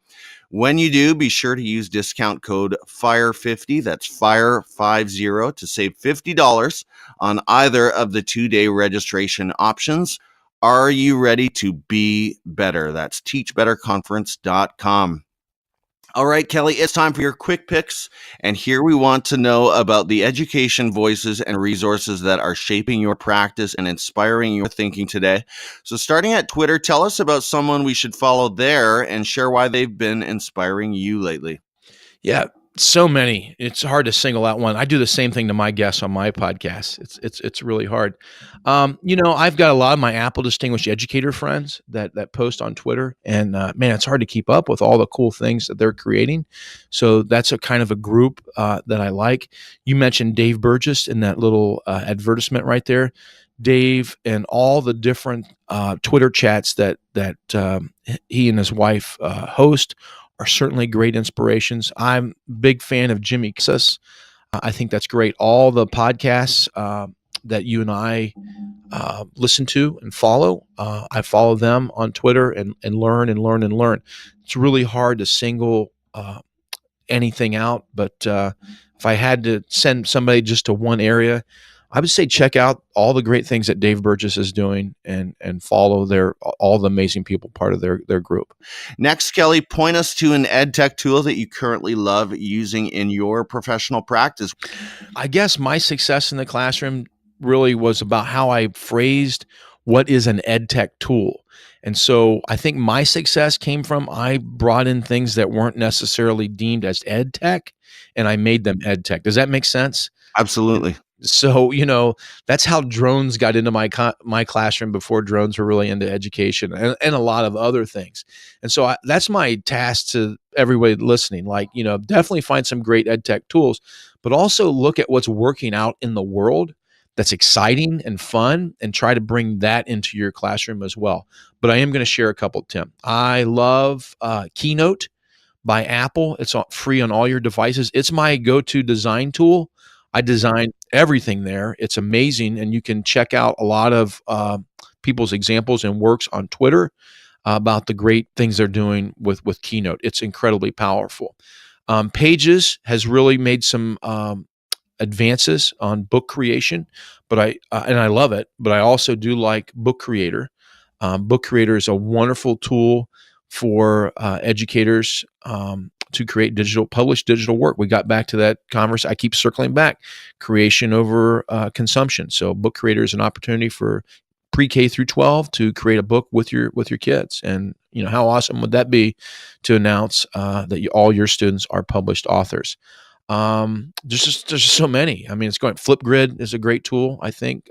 When you do, be sure to use discount code FIRE50, that's FIRE50, to save $50 on either of the 2-day registration options. Are you ready to be better? That's teachbetterconference.com. All right, Kelly, it's time for your quick picks. And here we want to know about the education voices and resources that are shaping your practice and inspiring your thinking today. So starting at Twitter, tell us about someone we should follow there and share why they've been inspiring you lately. Yeah, so many. It's hard to single out one. I do the same thing to my guests on my podcast. It's really hard. I've got a lot of my Apple Distinguished Educator friends that post on Twitter, and man, it's hard to keep up with all the cool things that they're creating. So that's a kind of a group that I like. You mentioned Dave Burgess in that little advertisement right there. Dave and all the different Twitter chats that he and his wife host are certainly great inspirations. I'm a big fan of Jimmy Casas. I think that's great. All the podcasts that you and I listen to and follow, I follow them on Twitter and learn and learn and learn. It's really hard to single anything out, but if I had to send somebody just to one area, I would say check out all the great things that Dave Burgess is doing and follow all the amazing people part of their group. Next, Kelly, point us to an EdTech tool that you currently love using in your professional practice. I guess my success in the classroom really was about how I phrased what is an EdTech tool. And so I think my success came from I brought in things that weren't necessarily deemed as EdTech, and I made them EdTech. Does that make sense? Absolutely. So, that's how drones got into my classroom before drones were really into education, and a lot of other things. And so that's my task to everybody listening. Like, definitely find some great ed tech tools, but also look at what's working out in the world that's exciting and fun, and try to bring that into your classroom as well. But I am going to share a couple, Tim. I love Keynote by Apple. It's free on all your devices. It's my go-to design tool. I design everything there. It's amazing, and you can check out a lot of people's examples and works on Twitter about the great things they're doing with Keynote. It's incredibly powerful. Pages has really made some advances on book creation, but I love it. But I also do like Book Creator. Book Creator is a wonderful tool for educators to create publish digital work. We got back to that converse. I keep circling back, creation over consumption. So Book Creator is an opportunity for pre-K through 12 to create a book with your kids. And how awesome would that be to announce that all your students are published authors? There's just so many. I mean, it's going. FlipGrid is a great tool. I think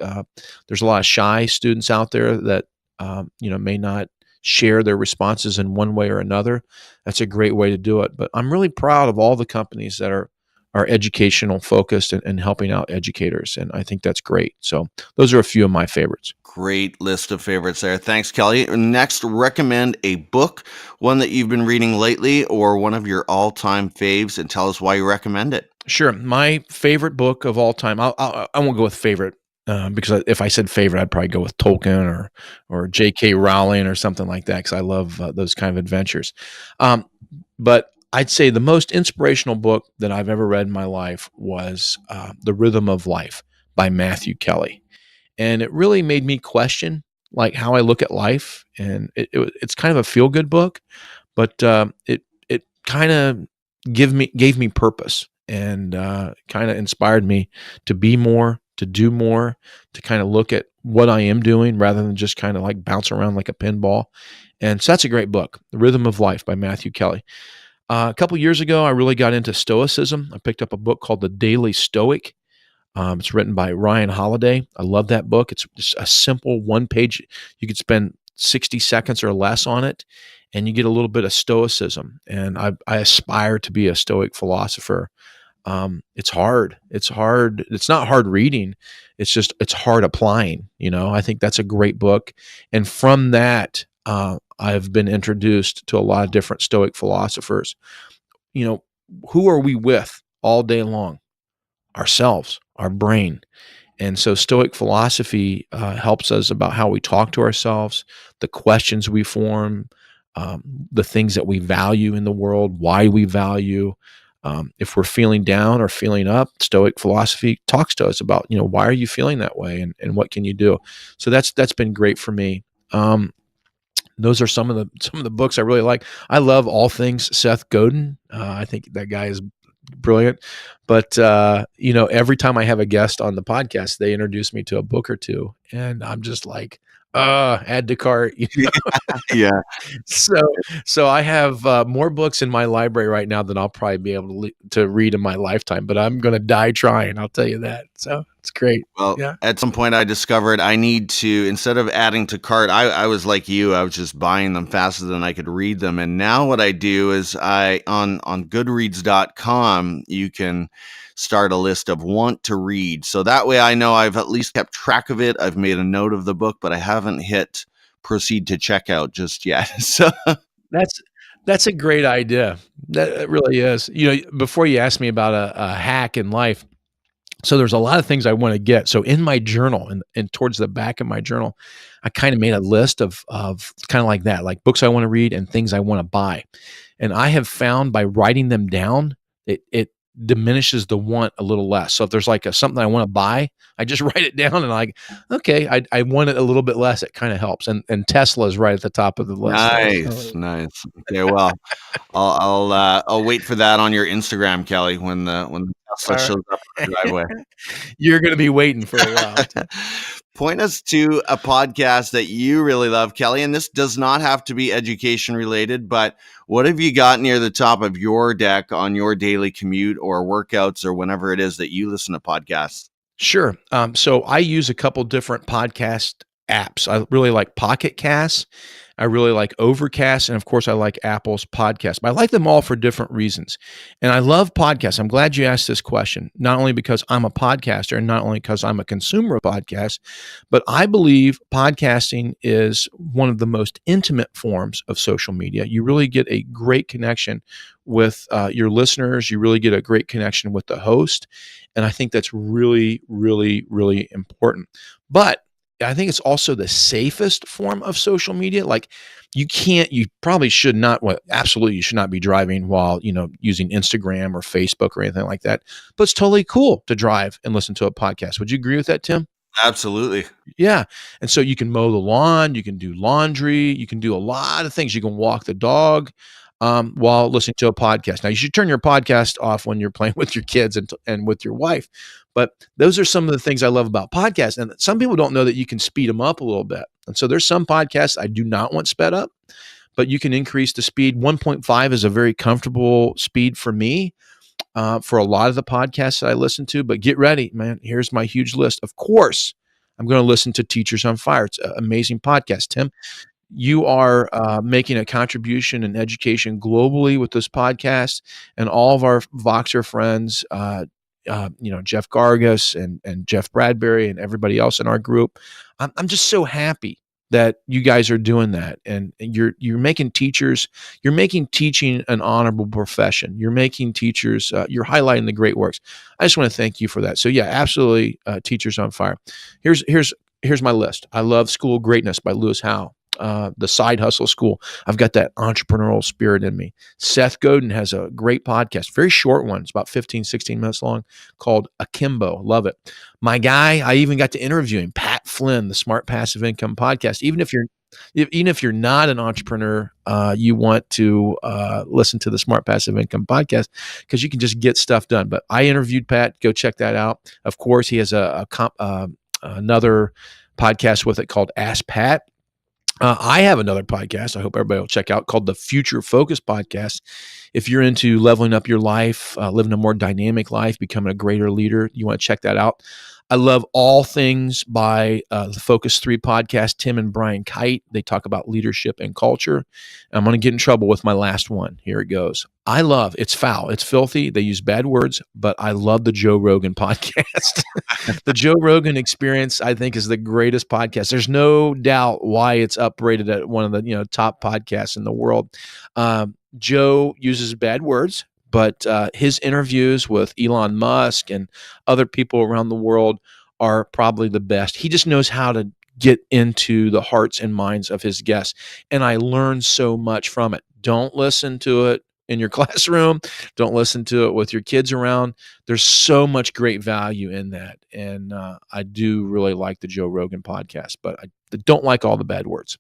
there's a lot of shy students out there that may not share their responses in one way or another. That's a great way to do it. But I'm really proud of all the companies that are educational focused and helping out educators. And I think that's great. So those are a few of my favorites. Great list of favorites there. Thanks, Kelly. Next, recommend a book, one that you've been reading lately or one of your all-time faves, and tell us why you recommend it. Sure. My favorite book of all time, I won't go with favorite. Because if I said favorite, I'd probably go with Tolkien or J.K. Rowling or something like that, because I love those kind of adventures. But I'd say the most inspirational book that I've ever read in my life was The Rhythm of Life by Matthew Kelly. And it really made me question like how I look at life. And it's kind of a feel-good book, but it kind of gave me purpose, and kind of inspired me to be more, to do more, to kind of look at what I am doing rather than just kind of like bounce around like a pinball. And so that's a great book, The Rhythm of Life by Matthew Kelly. A couple years ago, I really got into Stoicism. I picked up a book called The Daily Stoic. It's written by Ryan Holiday. I love that book. It's just a simple one page. You could spend 60 seconds or less on it, and you get a little bit of Stoicism. And I aspire to be a Stoic philosopher. It's hard. It's hard. It's not hard reading. It's hard applying. I think that's a great book. And from that, I've been introduced to a lot of different Stoic philosophers. Who are we with all day long? Ourselves, our brain. And so Stoic philosophy helps us about how we talk to ourselves, the questions we form, the things that we value in the world, why we value. If we're feeling down or feeling up, Stoic philosophy talks to us about, why are you feeling that way, and what can you do? So that's been great for me. Those are some of the books I really like. I love all things Seth Godin. I think that guy is brilliant. But every time I have a guest on the podcast, they introduce me to a book or two, and I'm just like, add to cart. Yeah. So I have more books in my library right now than I'll probably be able to read in my lifetime, but I'm going to die trying. I'll tell you that. So it's great. Well, Yeah. At some point I discovered I need to, instead of adding to cart, I was like you, I was just buying them faster than I could read them. And now what I do is on goodreads.com, you can start a list of want to read. So that way I know I've at least kept track of it. I've made a note of the book, but I haven't hit proceed to checkout just yet. So That's a great idea. That really is. Before you asked me about a hack in life, so there's a lot of things I want to get. So in my journal and towards the back of my journal, I kind of made a list of kind of like that, like books I want to read and things I want to buy. And I have found by writing them down, it diminishes the want a little less. So if there's like something I want to buy, I just write it down and like, okay, I want it a little bit less. It kind of helps. And Tesla is right at the top of the list. Nice. Okay, well, I'll wait for that on your Instagram, Kelly, when the Tesla shows up in the driveway. You're going to be waiting for a while. Point us to a podcast that you really love, Kelly. And this does not have to be education related, but what have you got near the top of your deck on your daily commute or workouts or whenever it is that you listen to podcasts? Sure. So I use a couple different podcast apps. I really like Pocket Casts. I really like Overcast. And of course, I like Apple's podcast. But I like them all for different reasons. And I love podcasts. I'm glad you asked this question, not only because I'm a podcaster and not only because I'm a consumer of podcasts, but I believe podcasting is one of the most intimate forms of social media. You really get a great connection with your listeners. You really get a great connection with the host. And I think that's really, really, really important. But I think it's also the safest form of social media. Like you probably should not, well, absolutely you should not be driving while, using Instagram or Facebook or anything like that. But it's totally cool to drive and listen to a podcast. Would you agree with that, Tim? Absolutely. Yeah. And so you can mow the lawn, you can do laundry, you can do a lot of things. You can walk the dog while listening to a podcast. Now, you should turn your podcast off when you're playing with your kids and with your wife. But those are some of the things I love about podcasts. And some people don't know that you can speed them up a little bit. And so there's some podcasts I do not want sped up, but you can increase the speed. 1.5 is a very comfortable speed for me. For a lot of the podcasts that I listen to, but get ready, man. Here's my huge list. Of course, I'm going to listen to Teachers on Fire. It's an amazing podcast. Tim, you are making a contribution in education globally with this podcast, and all of our Voxer friends, Jeff Gargas and Jeff Bradbury and everybody else in our group. I'm just so happy that you guys are doing that, and you're making teaching an honorable profession. You're making teachers, you're highlighting the great works. I just want to thank you for that. So yeah, absolutely, Teachers on Fire. Here's my list. I love School of Greatness by Lewis Howell. The Side Hustle School. I've got that entrepreneurial spirit in me. Seth Godin has a great podcast, very short one. It's about 15, 16 minutes long, called Akimbo. Love it. My guy, I even got to interview him, Pat Flynn, the Smart Passive Income podcast. Even if you're not an entrepreneur, you want to listen to the Smart Passive Income podcast because you can just get stuff done. But I interviewed Pat. Go check that out. Of course, he has another podcast with it called Ask Pat. I have another podcast I hope everybody will check out called the Future Focus Podcast. If you're into leveling up your life, living a more dynamic life, becoming a greater leader, you want to check that out. I love all things by the Focus 3 podcast, Tim and Brian Kite. They talk about leadership and culture. I'm going to get in trouble with my last one. Here it goes. It's foul, it's filthy. They use bad words, but I love the Joe Rogan podcast. The Joe Rogan Experience, I think, is the greatest podcast. There's no doubt why it's uprated at one of the top podcasts in the world. Joe uses bad words, but his interviews with Elon Musk and other people around the world are probably the best. He just knows how to get into the hearts and minds of his guests, and I learned so much from it. Don't listen to it in your classroom. Don't listen to it with your kids around. There's so much great value in that, and I do really like the Joe Rogan podcast, but I don't like all the bad words.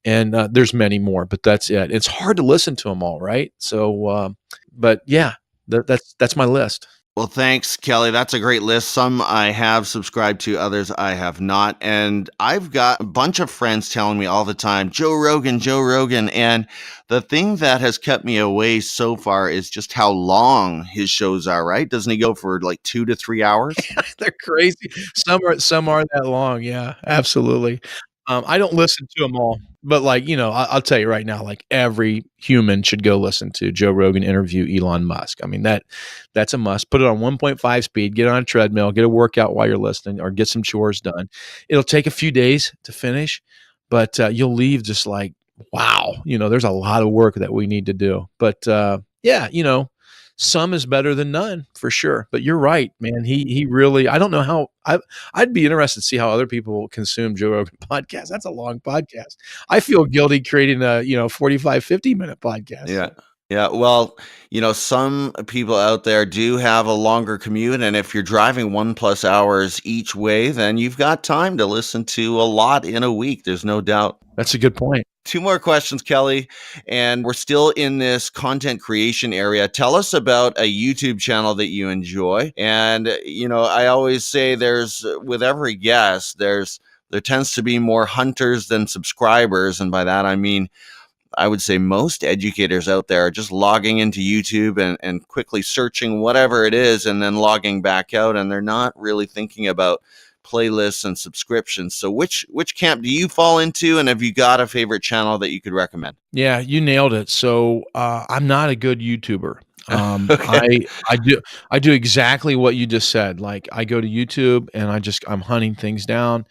And there's many more, but that's it. It's hard to listen to them all, right? So, but yeah, that's my list. Well, thanks, Kelly. That's a great list. Some I have subscribed to, others I have not. And I've got a bunch of friends telling me all the time, Joe Rogan, Joe Rogan. And the thing that has kept me away so far is just how long his shows are, right? Doesn't he go for like 2 to 3 hours? They're crazy. Some are that long. Yeah, absolutely. I don't listen to them all, but I'll tell you right now, like every human should go listen to Joe Rogan interview Elon Musk. I mean, that's a must. Put it on 1.5 speed, get on a treadmill, get a workout while you're listening, or get some chores done. It'll take a few days to finish, but you'll leave just like, wow, there's a lot of work that we need to do. But yeah, some is better than none for sure. But you're right, man. He really, I don't know how, I'd be interested to see how other people consume Joe Rogan podcast. That's a long podcast. I feel guilty creating a 45, 50 minute podcast. Yeah. Yeah, well, some people out there do have a longer commute, and if you're driving 1+ hours each way, then you've got time to listen to a lot in a week. There's no doubt. That's a good point. Two more questions, Kelly, and we're still in this content creation area. Tell us about a YouTube channel that you enjoy. And I always say with every guest, there tends to be more hunters than subscribers, and by that I mean I would say most educators out there are just logging into YouTube and quickly searching whatever it is and then logging back out, and they're not really thinking about playlists and subscriptions. So which camp do you fall into, and have you got a favorite channel that you could recommend? Yeah, you nailed it. So I'm not a good YouTuber. Okay. I do exactly what you just said. Like I go to YouTube and I'm hunting things down,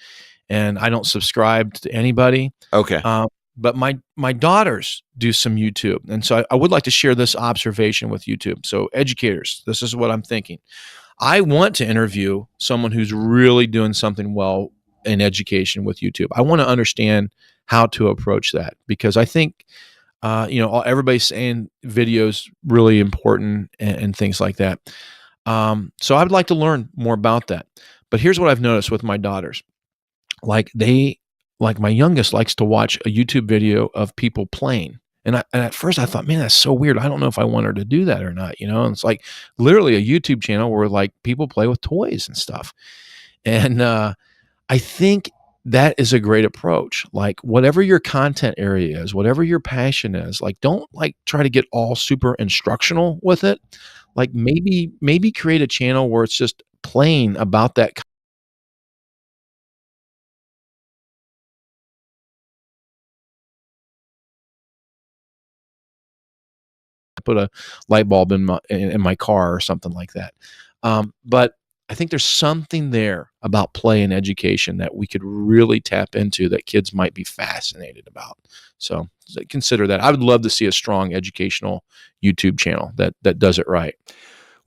and I don't subscribe to anybody. Okay. Um, but my daughters do some YouTube, and so I would like to share this observation with YouTube. So educators, this is what I'm thinking. I want to interview someone who's really doing something well in education with YouTube. I want to understand how to approach that, because I think everybody's saying videos really important and things like that. So I'd like to learn more about that. But here's what I've noticed with my daughters. Like my youngest likes to watch a YouTube video of people playing. And at first I thought, man, that's so weird. I don't know if I want her to do that or not. And it's like literally a YouTube channel where like people play with toys and stuff. And I think that is a great approach. Like whatever your content area is, whatever your passion is, like don't like try to get all super instructional with it. Like maybe create a channel where it's just playing about that. Put a light bulb in my car or something like that. But I think there's something there about play and education that we could really tap into that kids might be fascinated about. So consider that. I would love to see a strong educational YouTube channel that does it right.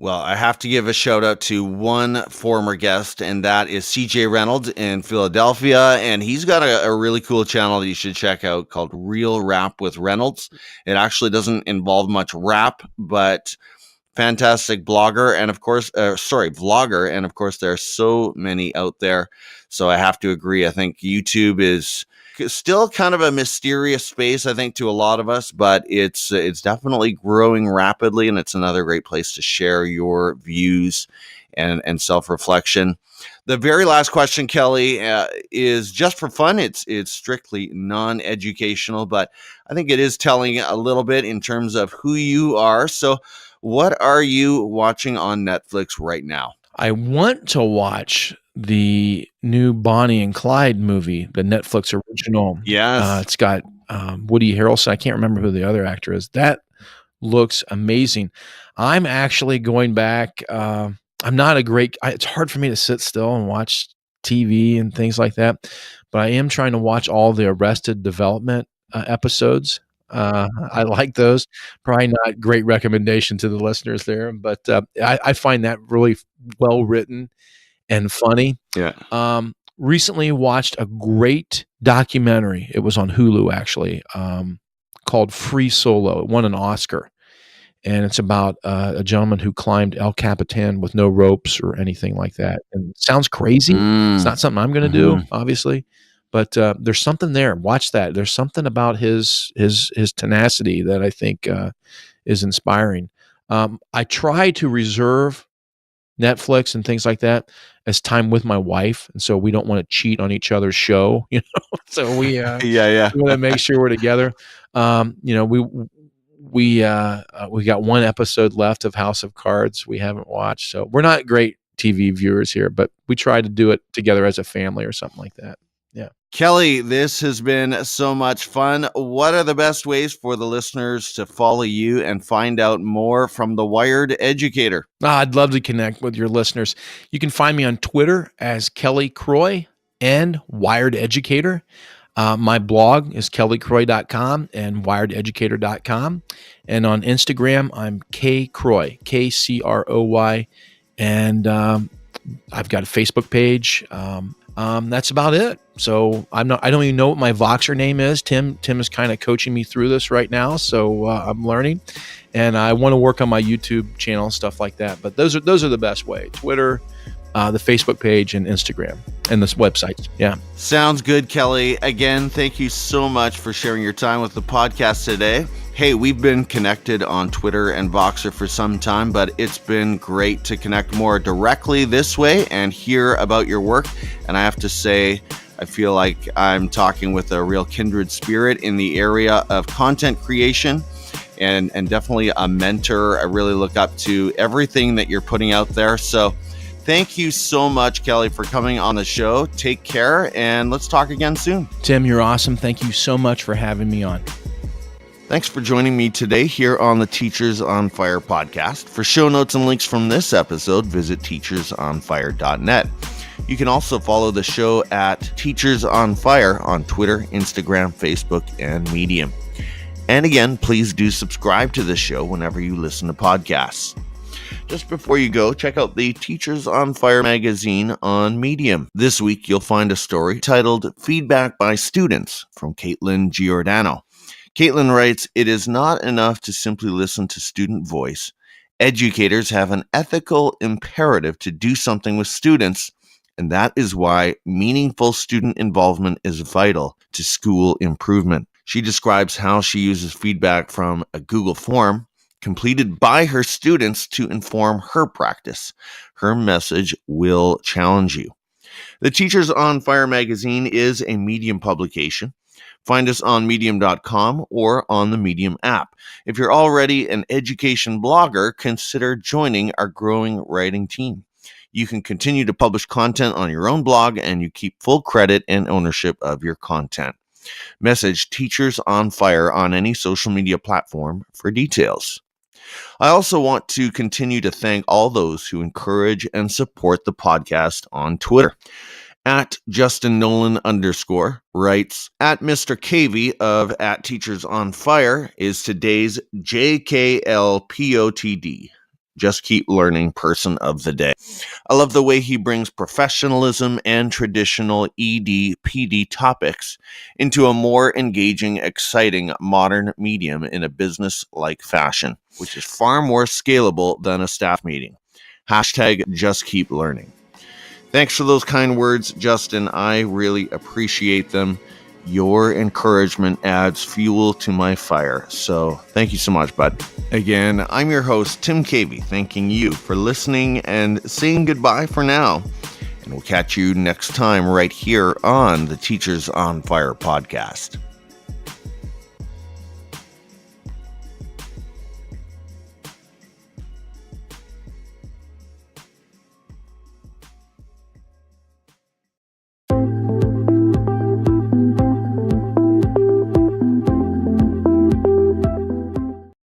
Well, I have to give a shout out to one former guest, and that is CJ Reynolds in Philadelphia. And he's got a really cool channel that you should check out called Real Rap with Reynolds. It actually doesn't involve much rap, but fantastic blogger. And of course, vlogger. And of course, there are so many out there. So I have to agree. I think YouTube is still kind of a mysterious space, I think, to a lot of us, but it's definitely growing rapidly, and it's another great place to share your views and self-reflection. The very last question, Kelly, is just for fun. It's strictly non-educational, but I think it is telling a little bit in terms of who you are. So what are you watching on Netflix right now? I want to watch the new Bonnie and Clyde movie, the Netflix original. Yes. It's got Woody Harrelson. I can't remember who the other actor is. That looks amazing. I'm actually going back. I'm not it's hard for me to sit still and watch TV and things like that, but I am trying to watch all the Arrested Development episodes. I like those. Probably not great recommendation to the listeners there, but I find that really well written and funny. Yeah. Recently watched a great documentary. It was on Hulu actually, called Free Solo. It won an Oscar, and it's about a gentleman who climbed El Capitan with no ropes or anything like that. And it sounds crazy. It's not something I'm going to do, obviously, but there's something there. Watch that. There's something about his tenacity that I think is inspiring. I try to reserve Netflix and things like that as time with my wife, and so we don't want to cheat on each other's show, So we Yeah. we want to make sure we're together. We got one episode left of House of Cards we haven't watched, so we're not great TV viewers here, but we try to do it together as a family or something like that. Yeah. Kelly, this has been so much fun. What are the best ways for the listeners to follow you and find out more from the Wired Educator? I'd love to connect with your listeners. You can find me on Twitter as Kelly Croy and Wired Educator. My blog is kellycroy.com and wirededucator.com. And on Instagram, I'm KCroy, KCROY. And I've got a Facebook page. That's about it. So I don't even know what my Voxer name is. Tim is kind of coaching me through this right now. So I'm learning, and I want to work on my YouTube channel and stuff like that. But those are the best way: Twitter, the Facebook page, and Instagram, and this website. Yeah. Sounds good, Kelly. Again, thank you so much for sharing your time with the podcast today. Hey, we've been connected on Twitter and Voxer for some time, but it's been great to connect more directly this way and hear about your work. And I have to say, I feel like I'm talking with a real kindred spirit in the area of content creation, and definitely a mentor. I really look up to everything that you're putting out there. So thank you so much, Kelly, for coming on the show. Take care, and let's talk again soon. Tim, you're awesome. Thank you so much for having me on. Thanks for joining me today here on the Teachers on Fire podcast. For show notes and links from this episode, visit teachersonfire.net. You can also follow the show at Teachers on Fire on Twitter, Instagram, Facebook, and Medium. And again, please do subscribe to the show whenever you listen to podcasts. Just before you go, check out the Teachers on Fire magazine on Medium. This week, you'll find a story titled Feedback by Students from Caitlin Giordano. Caitlin writes, "It is not enough to simply listen to student voice. Educators have an ethical imperative to do something with students, and that is why meaningful student involvement is vital to school improvement." She describes how she uses feedback from a Google form completed by her students to inform her practice. Her message will challenge you. The Teachers on Fire magazine is a Medium publication. Find us on medium.com or on the Medium app. If you're already an education blogger, consider joining our growing writing team. You can continue to publish content on your own blog, and you keep full credit and ownership of your content. Message Teachers on Fire on any social media platform for details. I also want to continue to thank all those who encourage and support the podcast on Twitter. At Justin Nolan _ writes, at Mr. Cavey of at Teachers on Fire is today's JKLPOTD, Just Keep Learning person of the day. I love the way he brings professionalism and traditional ED/PD topics into a more engaging, exciting modern medium in a business-like fashion, which is far more scalable than a staff meeting. Hashtag Just Keep Learning. Thanks for those kind words, Justin. I really appreciate them. Your encouragement adds fuel to my fire. So thank you so much, bud. Again, I'm your host, Tim Cavey, thanking you for listening and saying goodbye for now. And we'll catch you next time right here on the Teachers on Fire podcast.